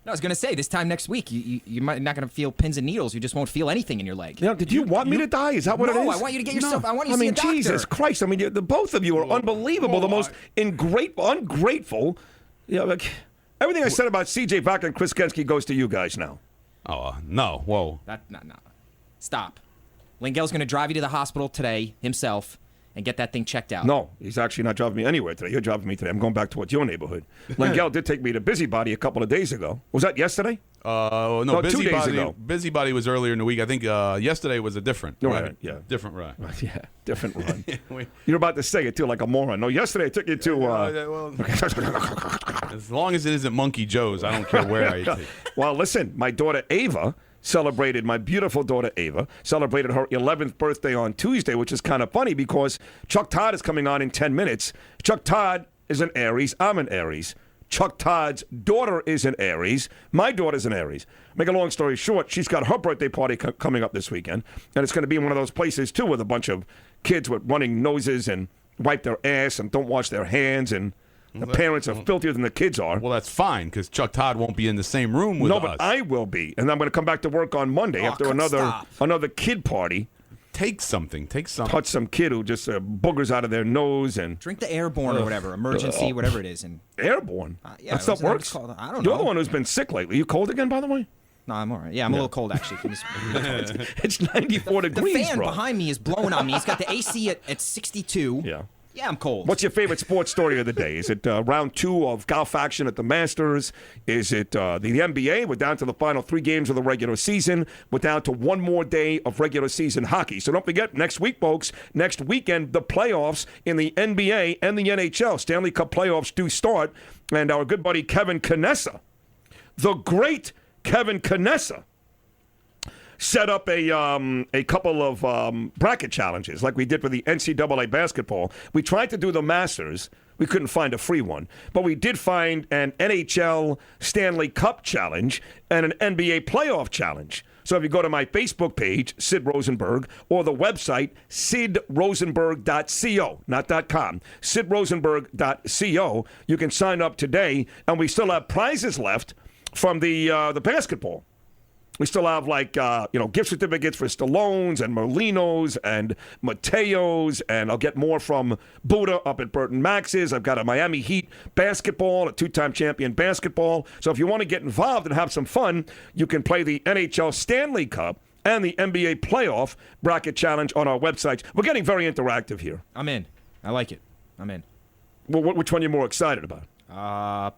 No, I was going to say, this time next week, you might not going to feel pins and needles. You just won't feel anything in your leg. Yeah, did you want me to die? Is that what it is? No, I want you to get yourself. I want you to see a doctor. Jesus Christ! I mean, the both of you are unbelievable. The most ungrateful. Like everything I said about C.J. Vaca and Chris Gensky goes to you guys now. Oh no! Whoa! No. Stop. Lingel's going to drive you to the hospital today himself, and get that thing checked out. No, he's actually not driving me anywhere today. You're driving me today. I'm going back towards your neighborhood. Langell did take me to Busybody a couple of days ago. Was that yesterday? No, 2 days ago. Busybody was earlier in the week. I think yesterday was a different ride. Yeah. Different ride. Yeah, different run. You're about to say it, too, like a moron. No, yesterday I took you to... As long as it isn't Monkey Joe's, I don't care where I take. Well, listen, my daughter Ava my beautiful daughter Ava celebrated her 11th birthday on Tuesday, which is kind of funny because Chuck Todd is coming on in 10 minutes. Chuck Todd is an Aries. I'm an Aries. Chuck Todd's daughter is an Aries. My daughter's an Aries. Make a long story short, she's got her birthday party coming up this weekend, and it's going to be in one of those places, too, with a bunch of kids with running noses and wipe their ass and don't wash their hands, and the parents are filthier than the kids are. Well, that's fine, because Chuck Todd won't be in the same room with us. No, but I will be, and I'm going to come back to work on Monday after another kid party. Take something. Touch some kid who just boogers out of their nose and drink the Airborne or whatever, emergency, whatever it is. And Airborne? Yeah, that stuff works? I don't know. You're the one who's been sick lately. You cold again, by the way? No, I'm all right. Yeah, I'm a little cold, actually. It's 94 degrees, The fan bro. behind me is blowing on me. He's got the AC at 62. Yeah. Yeah, I'm cold. What's your favorite sports story of the day? Is it round 2 of golf action at the Masters? Is it the NBA? We're down to the final 3 games of the regular season. We're down to 1 more day of regular season hockey. So don't forget, next week, folks, next weekend, the playoffs in the NBA and the NHL. Stanley Cup playoffs do start. And our good buddy Kevin Knessa, the great Kevin Knessa, set up a couple of bracket challenges like we did for the NCAA basketball. We tried to do the Masters. We couldn't find a free one. But we did find an NHL Stanley Cup challenge and an NBA playoff challenge. So if you go to my Facebook page, Sid Rosenberg, or the website, sidrosenberg.co, not .com, sidrosenberg.co, you can sign up today. And we still have prizes left from the basketball. We still have, gift certificates for Stallones and Merlinos and Mateos, and I'll get more from Buddha up at Burton Max's. I've got a Miami Heat basketball, a 2-time champion basketball. So if you want to get involved and have some fun, you can play the NHL Stanley Cup and the NBA playoff bracket challenge on our websites. We're getting very interactive here. I'm in. I like it. I'm in. Well, which one are you more excited about?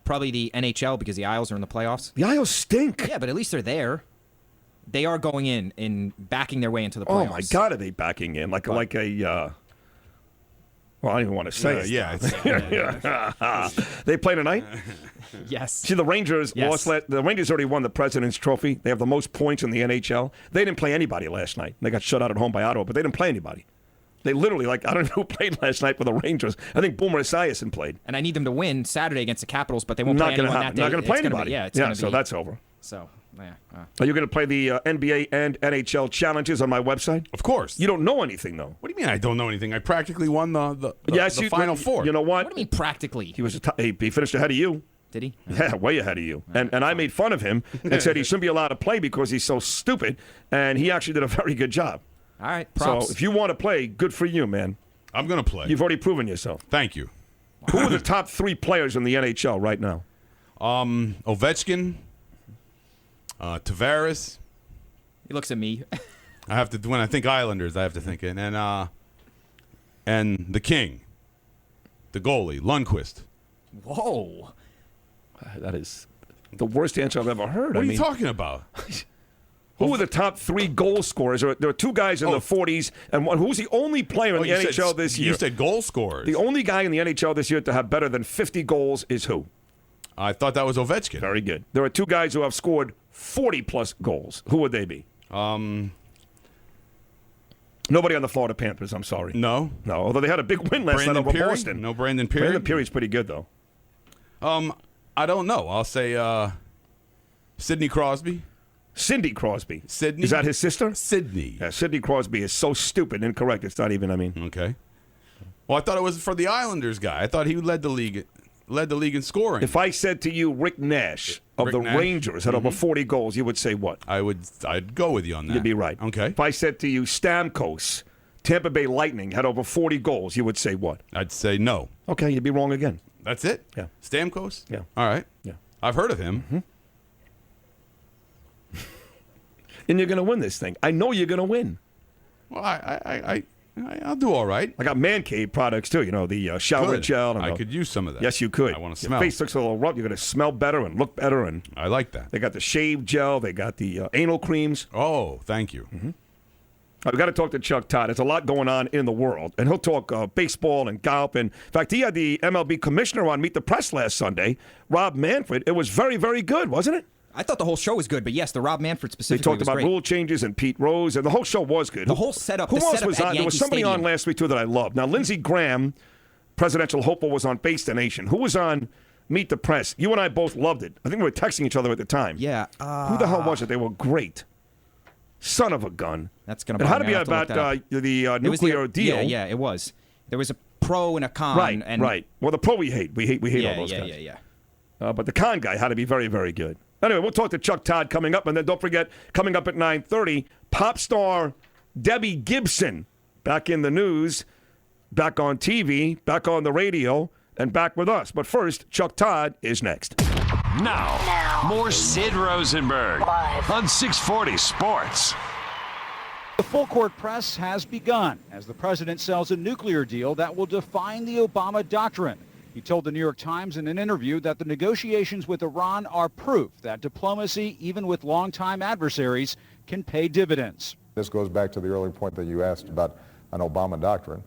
Probably the NHL because the Isles are in the playoffs. The Isles stink. Yeah, but at least they're there. They are going in and backing their way into the playoffs. Oh, my God, are they backing in? Like a well, I don't even want to say it. Yeah. They play tonight? Yes. See, the Rangers lost. The Rangers already won the President's Trophy. They have the most points in the NHL. They didn't play anybody last night. They got shut out at home by Ottawa, but they didn't play anybody. They literally, I don't know who played last night for the Rangers. I think Boomer Esiason played. And I need them to win Saturday against the Capitals, but they won't play anyone that day. Not going to play anybody. So that's over. So, yeah. Are you going to play the NBA and NHL challenges on my website? Of course. You don't know anything, though. What do you mean I don't know anything? I practically won the Final Four. You know what? What do you mean practically? He finished ahead of you. Did he? Yeah, way ahead of you. And I made fun of him and said he shouldn't be allowed to play because he's so stupid, and he actually did a very good job. All right, props. So if you want to play, good for you, man. I'm going to play. You've already proven yourself. Thank you. Who are the top 3 players in the NHL right now? Ovechkin, Tavares. He looks at me. I have to when I think Islanders, I have to think and the King, the goalie, Lundqvist. Whoa, that is the worst answer I've ever heard. What are you talking about? Who are the top 3 goal scorers? There are 2 guys in the 40s, and who's the only player in the NHL this year? You said goal scorers. The only guy in the NHL this year to have better than 50 goals is who? I thought that was Ovechkin. Very good. There are 2 guys who have scored 40-plus goals. Who would they be? Nobody on the Florida Panthers, I'm sorry. No. Although they had a big win last night over Boston. No Brandon Peary? Brandon Peary's pretty good, though. I don't know. I'll say Sidney Crosby. Cindy Crosby. Sydney? Is that his sister? Sydney. Yeah, Sidney Crosby is so stupid and incorrect. It's not even, Okay. Well, I thought it was for the Islanders guy. I thought he led the league in scoring. If I said to you Rick Nash of the Rangers had over 40 goals, you would say what? I'd go with you on that. You'd be right. Okay. If I said to you Stamkos, Tampa Bay Lightning had over 40 goals, you would say what? I'd say no. Okay, you'd be wrong again. That's it? Yeah. Stamkos? Yeah. All right. Yeah. I've heard of him. Mm-hmm. And you're going to win this thing. I know you're going to win. Well, I'll do all right. I got Man Cave products, too. You know, the shower Good. gel. And I could use some of that. Yes, you could. I want to Your smell. face looks a little rough. You're going to smell better and look better. And I like that. they got the shave gel. They got the anal creams. Oh, thank you. Mm-hmm. We got to talk to Chuck Todd. There's a lot going on in the world. And he'll talk baseball and golf. And in fact, he had the MLB commissioner on Meet the Press last Sunday, Rob Manfred. It was very, very good, wasn't it? I thought the whole show was good, but yes, the Rob Manfred They specifically talked was about great. rule changes and Pete Rose, and the whole show was good. The whole setup. Who the else setup was at on? There was Yankee somebody Stadium. on last week, too, that I loved. Now, Lindsey Graham, presidential hopeful, was on Face the Nation. Who was on Meet the Press? You and I both loved it. I think we were texting each other at the time. Yeah. Who the hell was it? They were great. Son of a gun. That's going to It had to bother me. be I'll have about to look that up. the It was nuclear deal. Yeah, it was. There was a pro and a con. Right, and right. Well, the pro we hate. We hate yeah, all those yeah, guys. yeah. But the con guy had to be very, very good. Anyway, we'll talk to Chuck Todd coming up. And then don't forget, coming up at 9:30, pop star Debbie Gibson back in the news, back on TV, back on the radio, and back with us. But first, Chuck Todd is next. Now, more Sid Rosenberg on 640 Sports. The full-court press has begun as the president sells a nuclear deal that will define the Obama doctrine. He told the New York Times in an interview that the negotiations with Iran are proof that diplomacy, even with longtime adversaries, can pay dividends. This goes back to the earlier point that you asked about an Obama doctrine.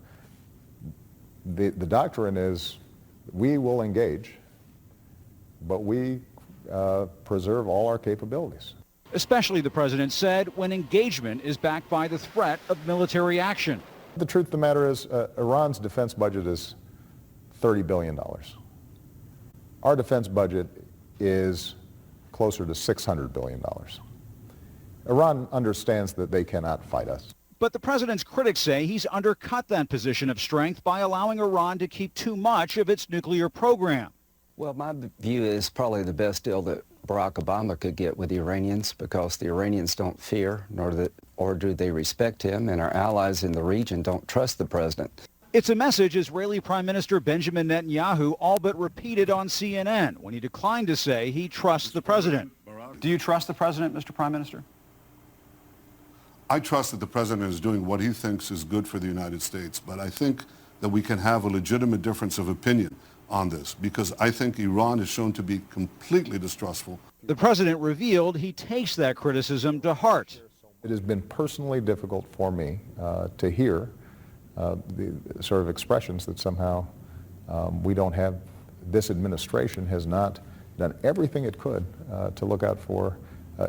The doctrine is we will engage, but we preserve all our capabilities. Especially, the president said, when engagement is backed by the threat of military action. The truth of the matter is Iran's defense budget is $30 billion. Our defense budget is closer to $600 billion. Iran understands that they cannot fight us. But the president's critics say he's undercut that position of strength by allowing Iran to keep too much of its nuclear program. Well, my view is probably the best deal that Barack Obama could get with the Iranians, because the Iranians don't fear, or do they respect him, and our allies in the region don't trust the president. It's a message Israeli Prime Minister Benjamin Netanyahu all but repeated on CNN when he declined to say he trusts the president. Do you trust the president, Mr. Prime Minister? I trust that the president is doing what he thinks is good for the United States, but I think that we can have a legitimate difference of opinion on this, because I think Iran is shown to be completely distrustful. The president revealed he takes that criticism to heart. It has been personally difficult for me to hear the sort of expressions that somehow we don't have, this administration has not done everything it could to look out for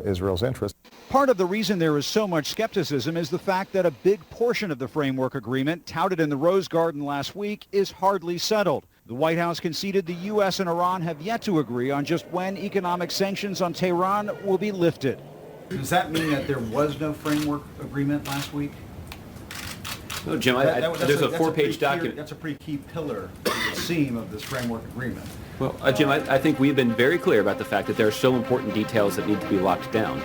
Israel's interests. Part of the reason there is so much skepticism is the fact that a big portion of the framework agreement touted in the Rose Garden last week is hardly settled. The White House conceded the U.S. and Iran have yet to agree on just when economic sanctions on Tehran will be lifted. Does that mean that there was no framework agreement last week? No, Jim, there's a four-page document. That's a pretty key pillar, the seam of this framework agreement. Well, Jim, I think we've been very clear about the fact that there are so important details that need to be locked down.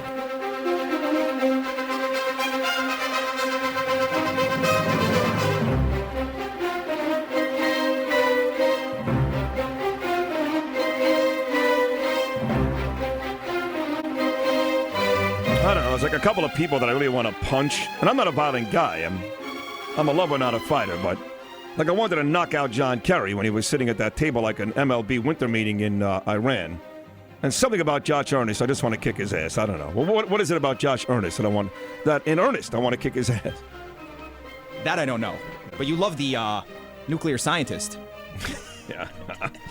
I don't know. There's like a couple of people that I really want to punch. And I'm not a violent guy. I'm a lover, not a fighter. But like I wanted to knock out John Kerry when he was sitting at that table like an MLB winter meeting in Iran. And something about Josh Earnest, I just want to kick his ass. I don't know. What is it about Josh Earnest that in earnest I want to kick his ass? That I don't know. But you love the nuclear scientist. Yeah.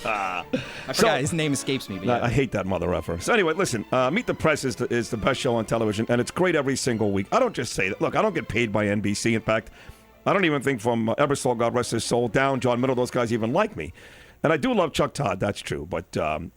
I forgot, his name escapes me. But yeah. I hate that mother effer. So anyway, listen, Meet the Press is the best show on television, and it's great every single week. I don't just say that. Look, I don't get paid by NBC. In fact, I don't even think from Ebersol, God rest his soul, down, John Middle, those guys even like me. And I do love Chuck Todd, that's true. But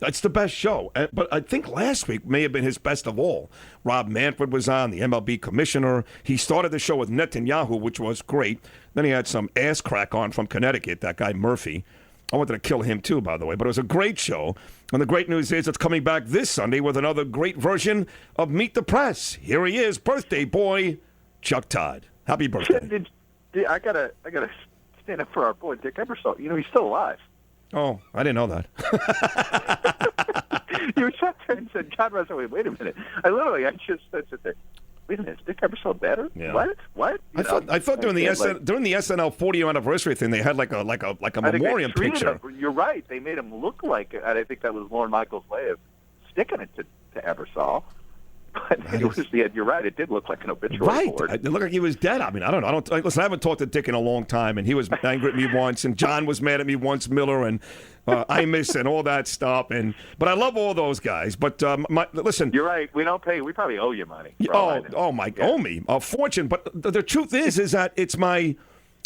it's the best show. But I think last week may have been his best of all. Rob Manfred was on, the MLB commissioner. He started the show with Netanyahu, which was great. Then he had some ass crack on from Connecticut, that guy Murphy. I wanted to kill him too, by the way. But it was a great show. And the great news is it's coming back this Sunday with another great version of Meet the Press. Here he is, birthday boy, Chuck Todd. Happy birthday. I gotta stand up for our boy Dick Ebersol. You know, he's still alive. Oh, I didn't know that. You sat there and said, God rest away. Wait a minute. I just sit there. wait a minute, is Dick Ebersol better? Yeah. What? I thought during the SNL 40th anniversary thing, they had like a memoriam picture. You're right. They made him look like it. And I think that was Lorne Michaels' way of sticking it to Ebersol. But you're right. It did look like an obituary board. It looked like he was dead. I mean, I don't know. Listen, I haven't talked to Dick in a long time, and he was angry at me once, and John was mad at me once, Miller, and I miss and all that stuff. But I love all those guys. But listen, you're right. We don't pay. We probably owe you money. Owe me a fortune. But the truth is that it's my.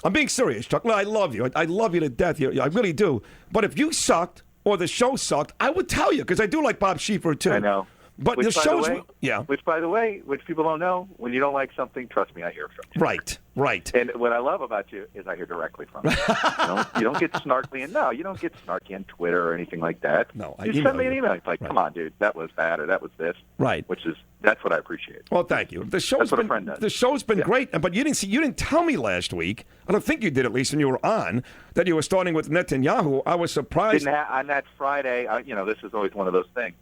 I'm being serious, Chuck. I love you. I love you to death. I really do. But if you sucked or the show sucked, I would tell you because I do like Bob Schieffer too. I know. But which, the show's Which, by the way, which people don't know, when you don't like something, trust me, I hear from you. Right. And what I love about you is I hear directly from you. You don't get snarky, you don't get snarky on Twitter or anything like that. No, you send me an email. It's like, come on, dude, that was bad or that was this. Right. That's what I appreciate. Well, thank you. The show's been great, but you didn't tell me last week. I don't think you did, at least when you were on, that you were starting with Netanyahu. I was surprised. On that Friday, this is always one of those things.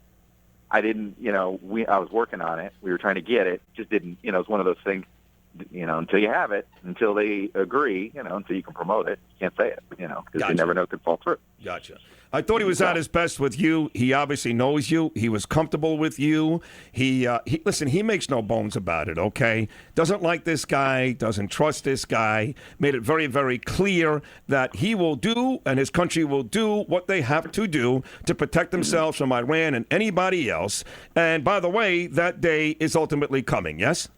I didn't, I was working on it. We were trying to get it. Just didn't, it's one of those things, until you have it, until they agree, until you can promote it, you can't say it, because you never know it could fall through. Gotcha. I thought he was at his best with you. He obviously knows you. He was comfortable with you. He makes no bones about it, okay? Doesn't like this guy, doesn't trust this guy. Made it very, very clear that he will do and his country will do what they have to do to protect themselves from Iran and anybody else. And by the way, that day is ultimately coming, yes?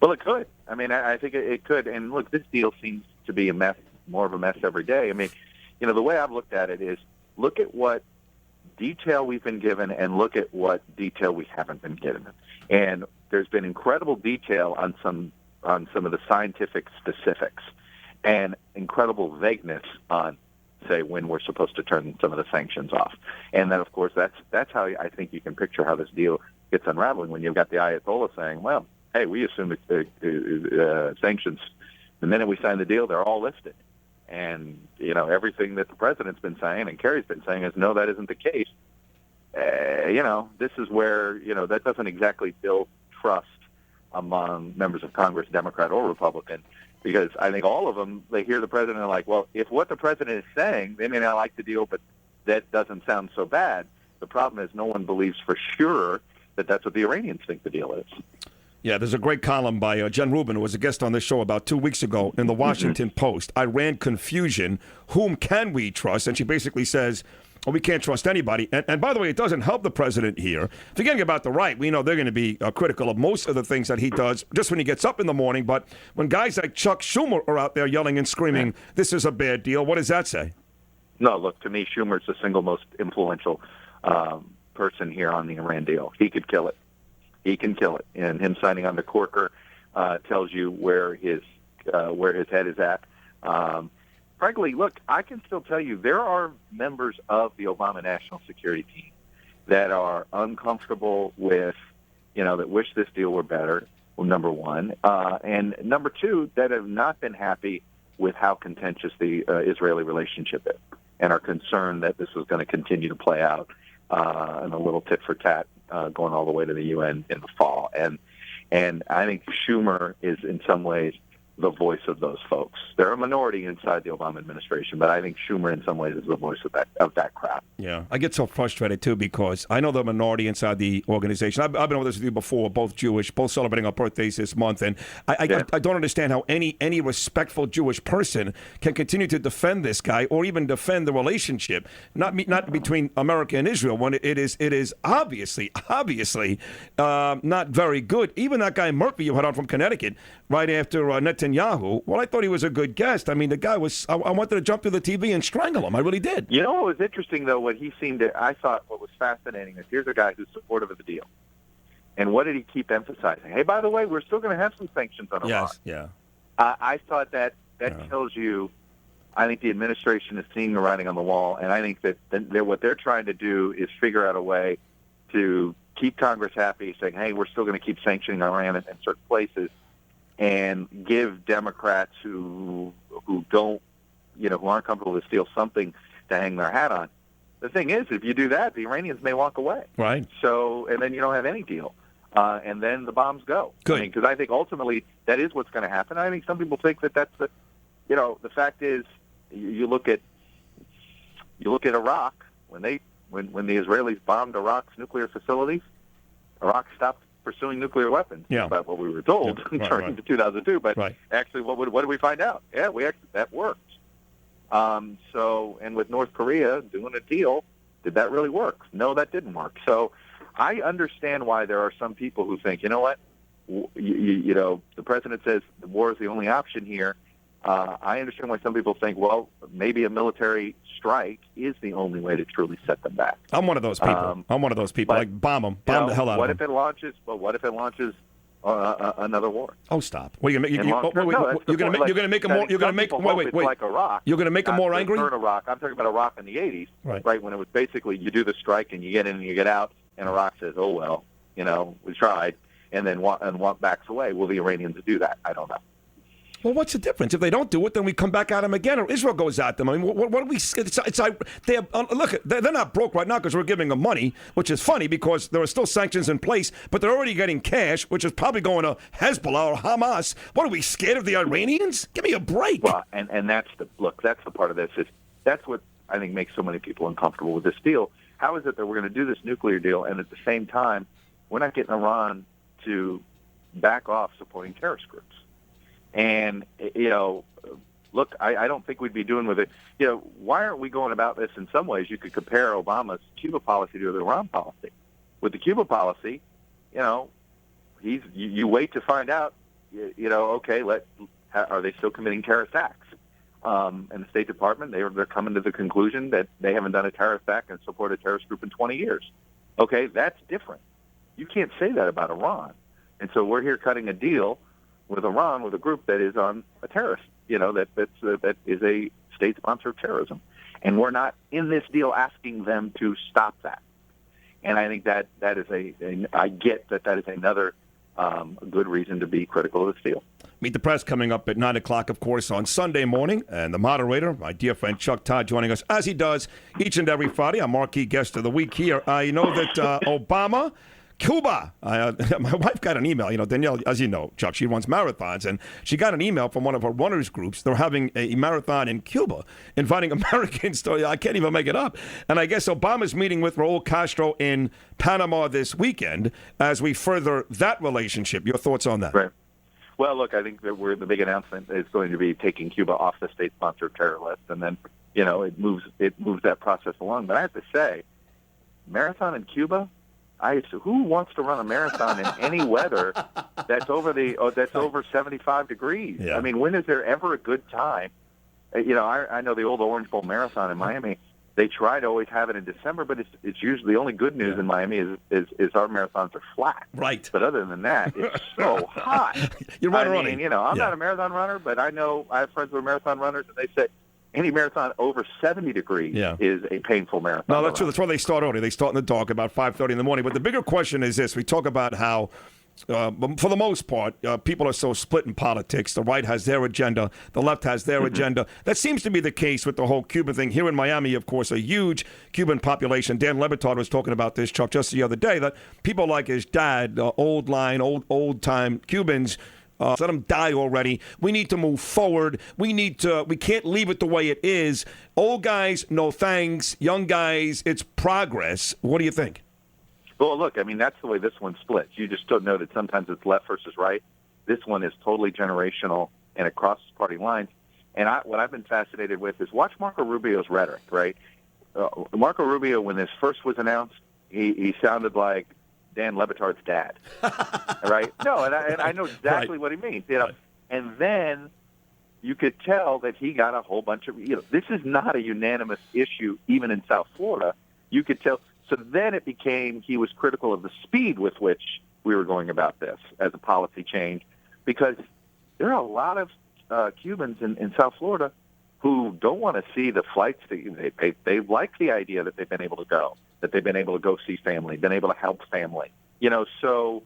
Well, it could. I mean, I think it could. And look, this deal seems to be a mess, more of a mess every day. I mean, the way I've looked at it is look at what detail we've been given and look at what detail we haven't been given. And there's been incredible detail on some of the scientific specifics and incredible vagueness on, say, when we're supposed to turn some of the sanctions off. And then, of course, that's how I think you can picture how this deal gets unraveling when you've got the Ayatollah saying, well, hey, we assume sanctions. The minute we sign the deal, they're all lifted. And, everything that the president's been saying and Kerry's been saying is, no, that isn't the case. This is where, that doesn't exactly build trust among members of Congress, Democrat or Republican, because I think all of them, they hear the president and are like, well, if what the president is saying, they may not like the deal, but that doesn't sound so bad. The problem is no one believes for sure that that's what the Iranians think the deal is. Yeah, there's a great column by Jen Rubin, who was a guest on this show about 2 weeks ago in the Washington Post. Iran confusion. Whom can we trust? And she basically says, well, we can't trust anybody. And by the way, it doesn't help the president here. Forgetting about the right, we know they're going to be critical of most of the things that he does just when he gets up in the morning. But when guys like Chuck Schumer are out there yelling and screaming, this is a bad deal, what does that say? No, look, to me, Schumer's the single most influential person here on the Iran deal. He could kill it. He can kill it, and him signing on the Corker tells you where his head is at. Frankly, look, I can still tell you there are members of the Obama National Security Team that are uncomfortable with, that wish this deal were better. Well, number one, and number two, that have not been happy with how contentious the Israeli relationship is, and are concerned that this is going to continue to play out in a little tit for tat. Going all the way to the UN in the fall. And I think Schumer is in some ways the voice of those folks. They're a minority inside the Obama administration, but I think Schumer in some ways is the voice of that crowd. Yeah, I get so frustrated too because I know the minority inside the organization. I've been over this with you before, both Jewish, both celebrating our birthdays this month, and I don't understand how any respectful Jewish person can continue to defend this guy or even defend the relationship, not between America and Israel, when it is obviously not very good. Even that guy Murphy you had on from Connecticut right after Netanyahu, well, I thought he was a good guest. I mean, the guy was, I wanted to jump through the TV and strangle him. I really did. You know what was interesting, though, what he seemed to, I thought what was fascinating is here's a guy who's supportive of the deal. And what did he keep emphasizing? Hey, by the way, we're still going to have some sanctions on Iran. Yes, yeah. I thought that tells you, I think the administration is seeing the writing on the wall, and I think that what they're trying to do is figure out a way to keep Congress happy, saying, hey, we're still going to keep sanctioning Iran in certain places, and give Democrats who don't, who aren't comfortable with this deal something to hang their hat on. The thing is, if you do that, the Iranians may walk away. Right. So, and then you don't have any deal. and then the bombs go. Good. I mean, because I think ultimately that is what's going to happen. I think some people think that that's the, the fact is, you look at Iraq when the Israelis bombed Iraq's nuclear facilities. Iraq stopped pursuing nuclear weapons. Yeah. That's what we were told during 2002. But actually, what did we find out? Yeah, that worked. And with North Korea doing a deal, did that really work? No, that didn't work. So I understand why there are some people who think, you know what, the president says the war is the only option here. I understand why some people think, well, maybe a military strike is the only way to truly set them back. I'm one of those people. Like bomb them, bomb the hell out of them. What if it launches another war? Oh, stop! What are you going to make? You're going to make them more. You're going to make. Wait. Like Iraq. You're going to make them more angry. Iraq. I'm talking about Iraq in the '80s, right? When it was basically you do the strike and you get in and you get out, and Iraq says, "Oh well, we tried," and then backs away. Will the Iranians do that? I don't know. Well, what's the difference? If they don't do it, then we come back at them again, or Israel goes at them. I mean, what do we? It's like they're not broke right now because we're giving them money, which is funny because there are still sanctions in place, but they're already getting cash, which is probably going to Hezbollah or Hamas. What are we scared of the Iranians? Give me a break. Well, and that's the part of this that's what I think makes so many people uncomfortable with this deal. How is it that we're going to do this nuclear deal, and at the same time, we're not getting Iran to back off supporting terrorist groups? And, look, I don't think we'd be doing with it. Why aren't we going about this in some ways? You could compare Obama's Cuba policy to the Iran policy. With the Cuba policy, you wait to find out, okay, are they still committing terrorist acts? And the State Department, they're coming to the conclusion that they haven't done a terrorist act and support a terrorist group in 20 years. Okay, that's different. You can't say that about Iran. And so we're here cutting a deal with Iran, with a group that is on a terrorist, that is a state sponsor of terrorism. And we're not in this deal asking them to stop that. And I think that is I get that is another good reason to be critical of this deal. Meet the Press coming up at 9 o'clock, of course, on Sunday morning. And the moderator, my dear friend Chuck Todd, joining us, as he does each and every Friday, our marquee guest of the week here. I know that Obama... Cuba. My wife got an email. Danielle, as you know, Chuck, she runs marathons, and she got an email from one of her runners groups. They're having a marathon in Cuba, inviting Americans to, I can't even make it up. And I guess Obama's meeting with Raul Castro in Panama this weekend as we further that relationship. Your thoughts on that? Right. Well, look, I think that the big announcement is going to be taking Cuba off the state-sponsored terror list, and then, it moves that process along. But I have to say, marathon in Cuba, who wants to run a marathon in any weather that's over 75 degrees? Yeah. I mean, when is there ever a good time? I know the old Orange Bowl Marathon in Miami. They try to always have it in December, but it's usually the only good news in Miami is our marathons are flat. Right. But other than that, it's so hot. You're running. I'm not a marathon runner, but I know I have friends who are marathon runners, and they say any marathon over 70 degrees is a painful marathon. No, that's true. That's why they start early. They start in the dark about 5:30 in the morning. But the bigger question is this. We talk about how, for the most part, people are so split in politics. The right has their agenda. The left has their agenda. That seems to be the case with the whole Cuban thing. Here in Miami, of course, a huge Cuban population. Dan Lebitard was talking about this, Chuck, just the other day, that people like his dad, old-time Cubans, let them die already. We need to move forward. We can't leave it the way it is. Old guys, no thanks. Young guys, it's progress. What do you think? Well, look, I mean, that's the way this one splits. You just don't know that sometimes it's left versus right. This one is totally generational and it crosses party lines. And what I've been fascinated with is watch Marco Rubio's rhetoric, right? Marco Rubio, when this first was announced, he sounded like Dan Lebitard's dad, right? No, and I know exactly what he means, And then you could tell that he got a whole bunch of, this is not a unanimous issue, even in South Florida. You could tell. So then it became he was critical of the speed with which we were going about this as a policy change, because there are a lot of Cubans in South Florida who don't want to see the flights. They like the idea that they've been able to go, that they've been able to go see family, been able to help family. So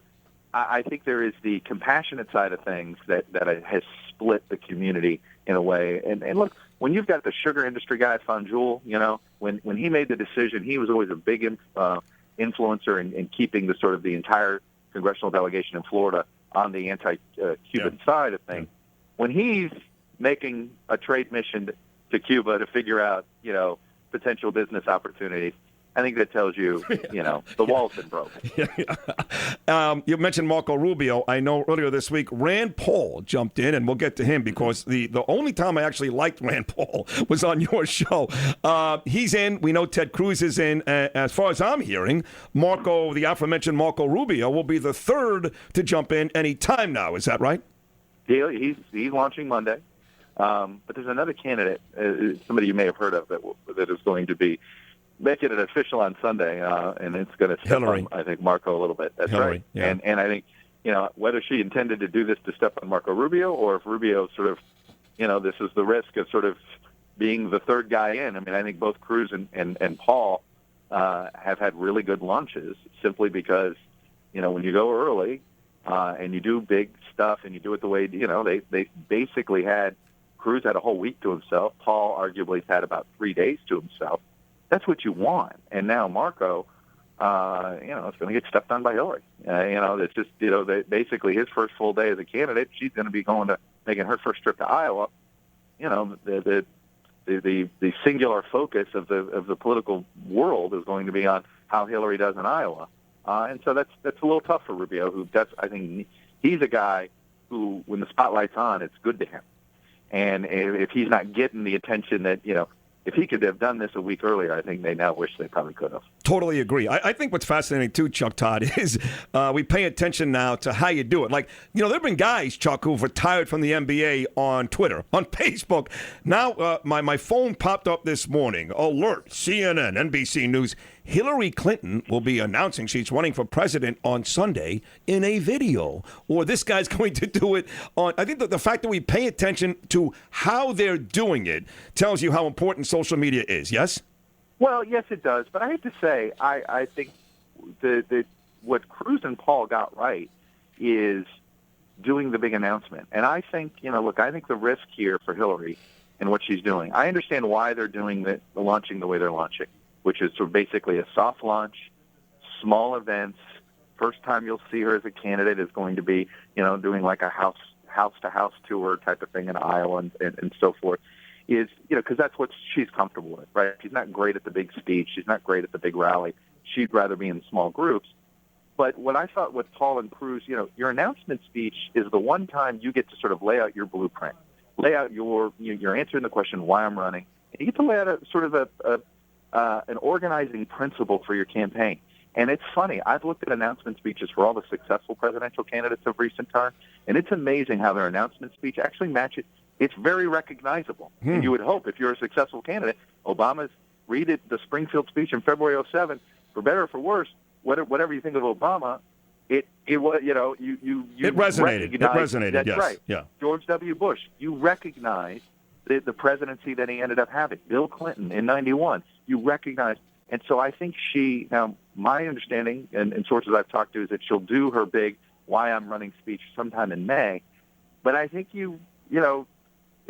I think there is the compassionate side of things that has split the community in a way. And look, when you've got the sugar industry guy, Fanjul, when he made the decision, he was always a big influencer in keeping the sort of the entire congressional delegation in Florida on the anti-Cuban side of things. When he's making a trade mission to Cuba to figure out, potential business opportunities, I think that tells you, the wall's been broken. You mentioned Marco Rubio. I know earlier this week, Rand Paul jumped in, and we'll get to him because the only time I actually liked Rand Paul was on your show. He's in. We know Ted Cruz is in. As far as I'm hearing, the aforementioned Marco Rubio, will be the third to jump in any time now. Is that right? He's launching Monday. But there's another candidate, somebody you may have heard of, that is going to be making it official on Sunday, and it's going to step on, I think, Marco a little bit. That's Hillary, right. yeah. And I think, whether she intended to do this to step on Marco Rubio, or if Rubio sort of, this is the risk of sort of being the third guy in. I mean, I think both Cruz and Paul have had really good launches simply because, when you go early and you do big stuff and you do it the way, they basically Cruz had a whole week to himself. Paul arguably had about 3 days to himself. That's what you want. And now Marco, is going to get stepped on by Hillary. It's just, basically his first full day as a candidate, she's going to be making her first trip to Iowa. The singular focus of the political world is going to be on how Hillary does in Iowa. And so that's a little tough for Rubio, I think he's a guy who, when the spotlight's on, it's good to him. And if he's not getting the attention that, if he could have done this a week earlier, I think they now wish they probably could have. Totally agree. I think what's fascinating, too, Chuck Todd, is we pay attention now to how you do it. Like, there have been guys, Chuck, who've retired from the NBA on Twitter, on Facebook. Now, my phone popped up this morning. Alert, CNN, NBC News. Hillary Clinton will be announcing she's running for president on Sunday in a video. Or this guy's going to do it on... I think that the fact that we pay attention to how they're doing it tells you how important social media is, yes? Well, yes, it does. But I have to say, I think what Cruz and Paul got right is doing the big announcement. And I think, I think the risk here for Hillary and what she's doing, I understand why they're doing the launching the way they're launching, which is sort of basically a soft launch, small events. First time you'll see her as a candidate is going to be, doing like a house-to-house tour type of thing in Iowa and so forth. Is, because that's what she's comfortable with, right? She's not great at the big speech. She's not great at the big rally. She'd rather be in small groups. But what I thought with Paul and Cruz, your announcement speech is the one time you get to sort of lay out your blueprint, lay out you're answering the question why I'm running. And you get to lay out a sort of an organizing principle for your campaign. And it's funny. I've looked at announcement speeches for all the successful presidential candidates of recent time, and it's amazing how their announcement speech actually matches. It's very recognizable. And you would hope, if you're a successful candidate, Obama's read the Springfield speech in February '07, for better or for worse, whatever you think of Obama, it was, you resonated. It resonated. That's yes. right. Yeah. George W. Bush, you recognize the presidency that he ended up having. Bill Clinton in '91, you recognize. And so I think now my understanding and sources I've talked to is that she'll do her big why I'm running speech sometime in May. But I think if you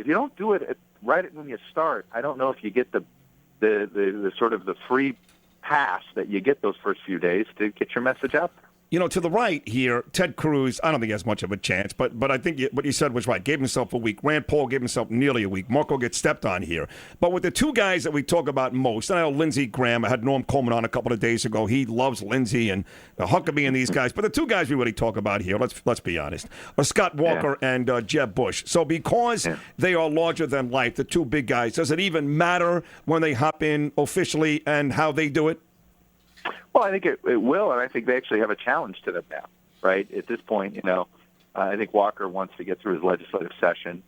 don't do it right when you start, I don't know if you get the sort of the free pass that you get those first few days to get your message out there. To the right here, Ted Cruz, I don't think he has much of a chance, but I think what you said was right. Gave himself a week. Rand Paul gave himself nearly a week. Marco gets stepped on here. But with the two guys that we talk about most, and I know Lindsey Graham, I had Norm Coleman on a couple of days ago. He loves Lindsey and Huckabee and these guys. But the two guys we really talk about here, let's be honest, are Scott Walker and Jeb Bush. So because they are larger than life, the two big guys, does it even matter when they hop in officially and how they do it? Well, I think it will, and I think they actually have a challenge to them now, right? At this point, I think Walker wants to get through his legislative session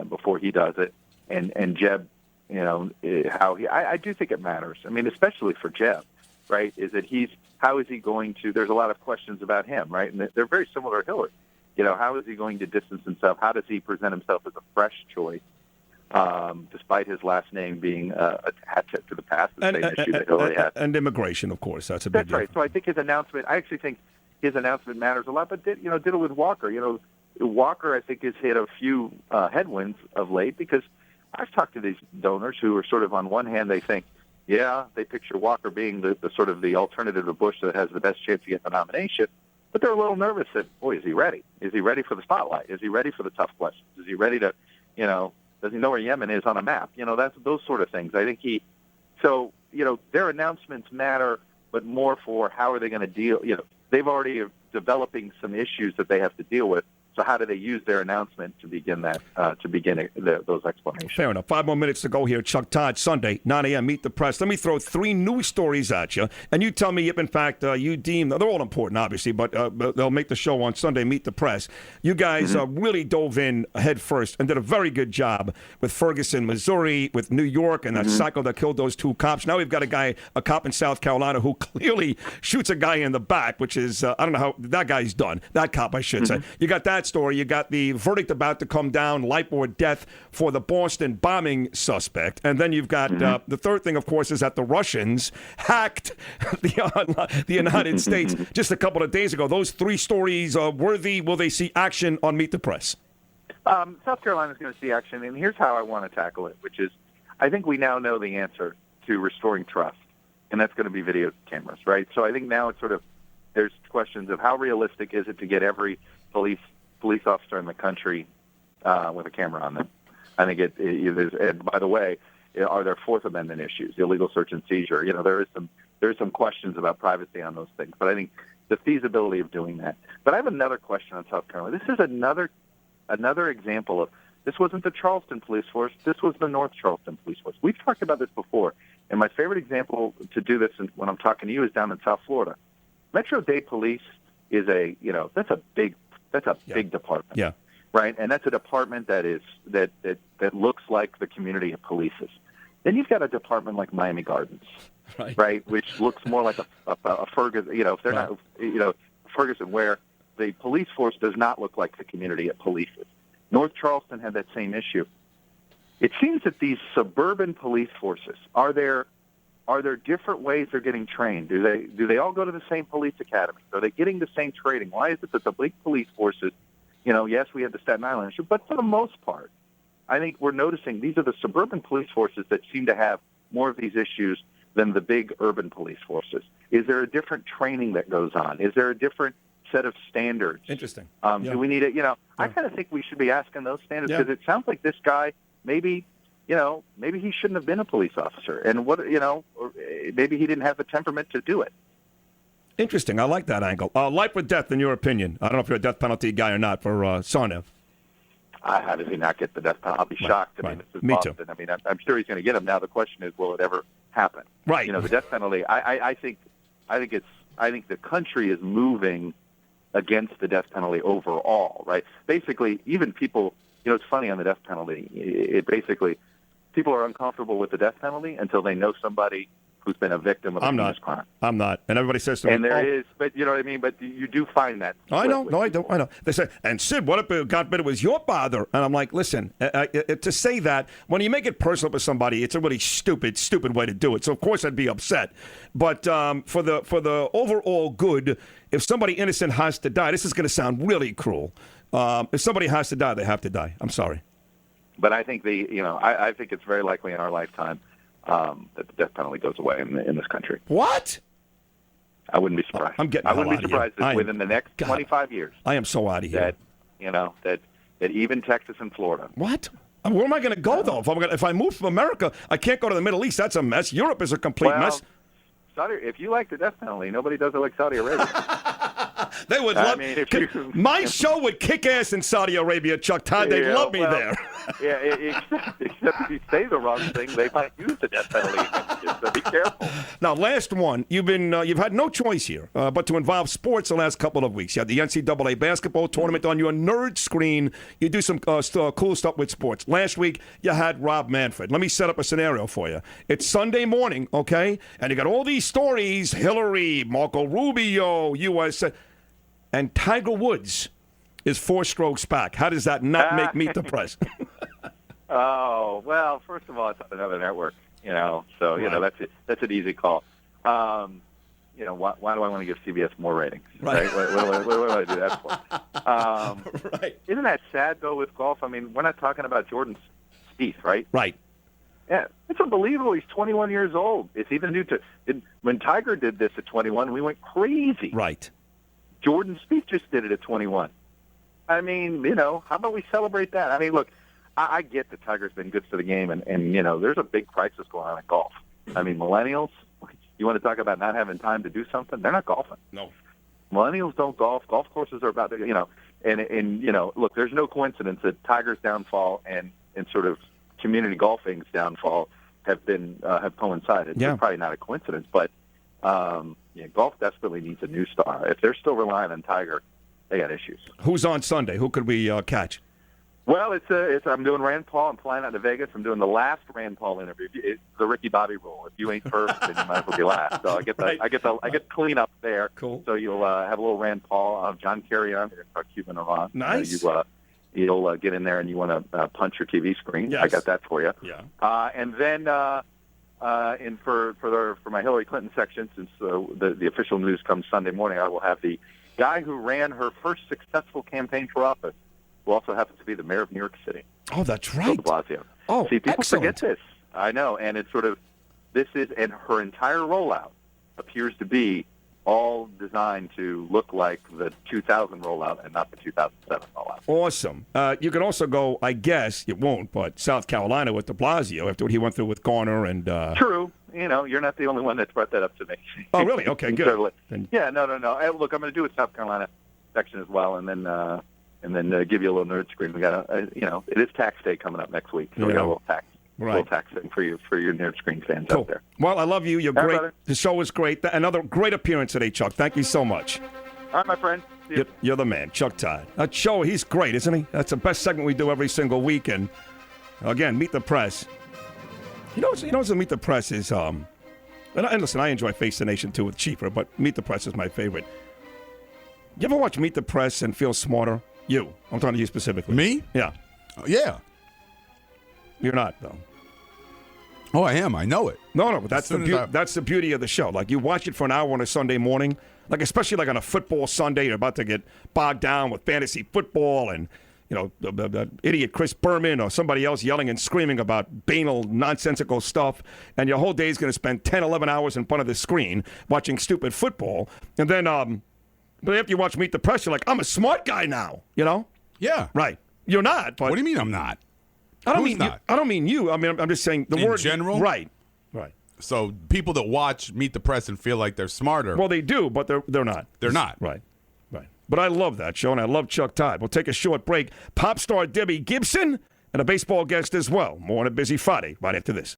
before he does it, and Jeb, I do think it matters. I mean, especially for Jeb, right? Is that how is he going to? There's a lot of questions about him, right? And they're very similar to Hillary. How is he going to distance himself? How does he present himself as a fresh choice? Despite his last name being attached to the past, the same issue that Hillary had. And immigration, of course. That's a big deal. That's right. So I think I actually think his announcement matters a lot. But, did it with Walker. Walker, I think, has hit a few headwinds of late because I've talked to these donors who are sort of, on one hand, they think, they picture Walker being the sort of the alternative to Bush that has the best chance to get the nomination. but they're a little nervous that, boy, is he ready? Is he ready for the spotlight? Is he ready for the tough questions? Is he ready to, does he know where Yemen is on a map? That's those sort of things. I think their announcements matter, but more for how are they going to deal. They've already are developing some issues that they have to deal with. So how do they use their announcement to begin those explanations? Fair enough. 5 more minutes to go here. Chuck Todd, Sunday, 9 a.m., Meet the Press. Let me throw 3 news stories at you, and you tell me if, in fact, you deem, they're all important, obviously, but they'll make the show on Sunday, Meet the Press. You guys really dove in head first and did a very good job with Ferguson, Missouri, with New York, and that psycho that killed those 2 cops. Now we've got a cop in South Carolina who clearly shoots a guy in the back, which is, I don't know how, that guy's done. That cop, I should say. You got that story. You got the verdict about to come down, life or death for the Boston bombing suspect. And then you've got the third thing, of course, is that the Russians hacked the United States just a couple of days ago. Those 3 stories are worthy. Will they see action on Meet the Press? South Carolina's going to see action, and here's how I want to tackle it, which is I think we now know the answer to restoring trust, and that's going to be video cameras, right? So I think now it's there's questions of how realistic is it to get every police officer in the country with a camera on them. I think and by the way, are there Fourth Amendment issues, illegal search and seizure? There is some questions about privacy on those things, but I think the feasibility of doing that. But I have another question on South Carolina. This is another example of, this wasn't the Charleston police force, this was the North Charleston police force. We've talked about this before, and my favorite example to do this when I'm talking to you is down in South Florida. Metro-Dade Police is that's a big department. Yeah. Right? And that's a department that looks like the community it polices. Then you've got a department like Miami Gardens, right? Which looks more like a Ferguson, if they're not, Ferguson, where the police force does not look like the community it polices. North Charleston had that same issue. It seems that these suburban police forces, are there different ways they're getting trained? Do they all go to the same police academy? Are they getting the same training? Why is it that the big police forces, yes, we have the Staten Island issue, but for the most part, I think we're noticing these are the suburban police forces that seem to have more of these issues than the big urban police forces. Is there a different training that goes on? Is there a different set of standards? Interesting. Do we need it? I kind of think we should be asking those standards, because it sounds like this guy maybe he shouldn't have been a police officer, and or maybe he didn't have the temperament to do it. Interesting. I like that angle. Life or death, in your opinion? I don't know if you're a death penalty guy or not for Sarnev. How does he not get the death penalty? I'll be shocked. I mean, this is Boston. Too. I mean, I'm sure he's going to get him. Now the question is, will it ever happen? Right. The death penalty. I think the country is moving against the death penalty overall. Right. Basically, even people. It's funny on the death penalty. It basically, people are uncomfortable with the death penalty until they know somebody who's been a victim of a heinous crime. I'm not. And everybody says to me, and there is, but you know what I mean? But you do find that. I know. No, I don't. I know. They say, and Sid, what if, God forbid, it was your father? And I'm like, listen, to say that, when you make it personal with somebody, it's a really stupid way to do it. So, of course, I'd be upset. But for the overall good, if somebody innocent has to die, this is going to sound really cruel. If somebody has to die, they have to die. I'm sorry. But I think I think it's very likely in our lifetime that the death penalty goes away in this country. What? I wouldn't be surprised. I wouldn't be surprised if within the next 25 years. I am so out of here. That even Texas and Florida. What? Where am I going to go though? If I move from America, I can't go to the Middle East. That's a mess. Europe is a complete mess. If you like the death penalty, nobody does it like Saudi Arabia. They would love my show would kick ass in Saudi Arabia, Chuck Todd. They'd love me there. Except if you say the wrong thing, they might use the death penalty against you. So be careful. Now, last one. You've had no choice here but to involve sports the last couple of weeks. You had the NCAA basketball tournament on your nerd screen. You do some cool stuff with sports. Last week, you had Rob Manfred. Let me set up a scenario for you. It's Sunday morning, okay? And you got all these stories, Hillary, Marco Rubio, USA, and Tiger Woods is 4 strokes back. How does that not make Meet the Press? Oh, well, first of all, it's on another network, so, that's an easy call. Why do I want to give CBS more ratings? Right? What do I do that for? Right. Isn't that sad, though, with golf? I mean, we're not talking about Jordan Spieth, right? Right. Yeah, it's unbelievable. He's 21 years old. It's even new to when Tiger did this at 21, we went crazy. Right. Jordan Spieth just did it at 21. I mean, how about we celebrate that? I mean, look, I get that Tiger's been good for the game, and there's a big crisis going on in golf. I mean, millennials, you want to talk about not having time to do something? They're not golfing. No. Millennials don't golf. Golf courses are about to, and look, there's no coincidence that Tiger's downfall and sort of community golfing's downfall have coincided. Yeah. It's probably not a coincidence, but golf desperately needs a new star. If they're still relying on Tiger, they got issues. Who's on Sunday? Who could we catch? Well, I'm doing Rand Paul. I'm flying out to Vegas. I'm doing the last Rand Paul interview. It's the Ricky Bobby rule. If you ain't first, then you might as well be last. So I get clean up there. Cool. So you'll have a little Rand Paul. John Kerry on. We're going to talk Cuban Iran. Nice. You'll get in there and you want to punch your TV screen. Yes. I got that for you. Yeah. And then for my Hillary Clinton section, since the official news comes Sunday morning, I will have the guy who ran her first successful campaign for office, who also happens to be the mayor of New York City. Oh, that's right. De Blasio. Oh, see, people excellent. forget this. I know, and it's sort of and her entire rollout appears to be all designed to look like the 2000 rollout and not the 2007 rollout. Awesome. You can also go, I guess, it won't, but South Carolina with de Blasio after what he went through with Garner and... True. You're not the only one that's brought that up to me. Oh, really? Okay, good. Certainly. Then- Yeah, no. Hey, look, I'm going to do a South Carolina section as well, and then give you a little nerd screen. We got it is tax day coming up next week, so we got a little tax. Right. Little tax thing for your nerd screen fans Cool. out there. Well, I love you. You're All right, great. brother. The show was great. Another great appearance today, Chuck. Thank you so much. All right, my friend. See you. You're the man, Chuck Todd. That show, he's great, isn't he? That's the best segment we do every single week. And again, Meet the Press. You know what's Meet the Press is? And listen, I enjoy Face the Nation too with Cheaper, but Meet the Press is my favorite. You ever watch Meet the Press and feel smarter? You. I'm talking to you specifically. Me? Yeah. Yeah. You're not, though. Oh, I am. I know it. No, but that's As soon as that's the beauty of the show. Like, you watch it for an hour on a Sunday morning, like especially like on a football Sunday, you're about to get bogged down with fantasy football and, the idiot Chris Berman or somebody else yelling and screaming about banal, nonsensical stuff, and your whole day is going to spend 10, 11 hours in front of the screen watching stupid football. And then, but after you watch Meet the Press, you're like, I'm a smart guy now, Yeah. Right. You're not, but... What do you mean I'm not? I don't Who's mean not? I don't mean you. I mean, I'm just saying the In word... general? Right. So people that watch Meet the Press and feel like they're smarter. Well, they do, but they're not. They're not. Right. But I love that show, and I love Chuck Todd. We'll take a short break. Pop star Debbie Gibson and a baseball guest as well. More on a busy Friday right after this.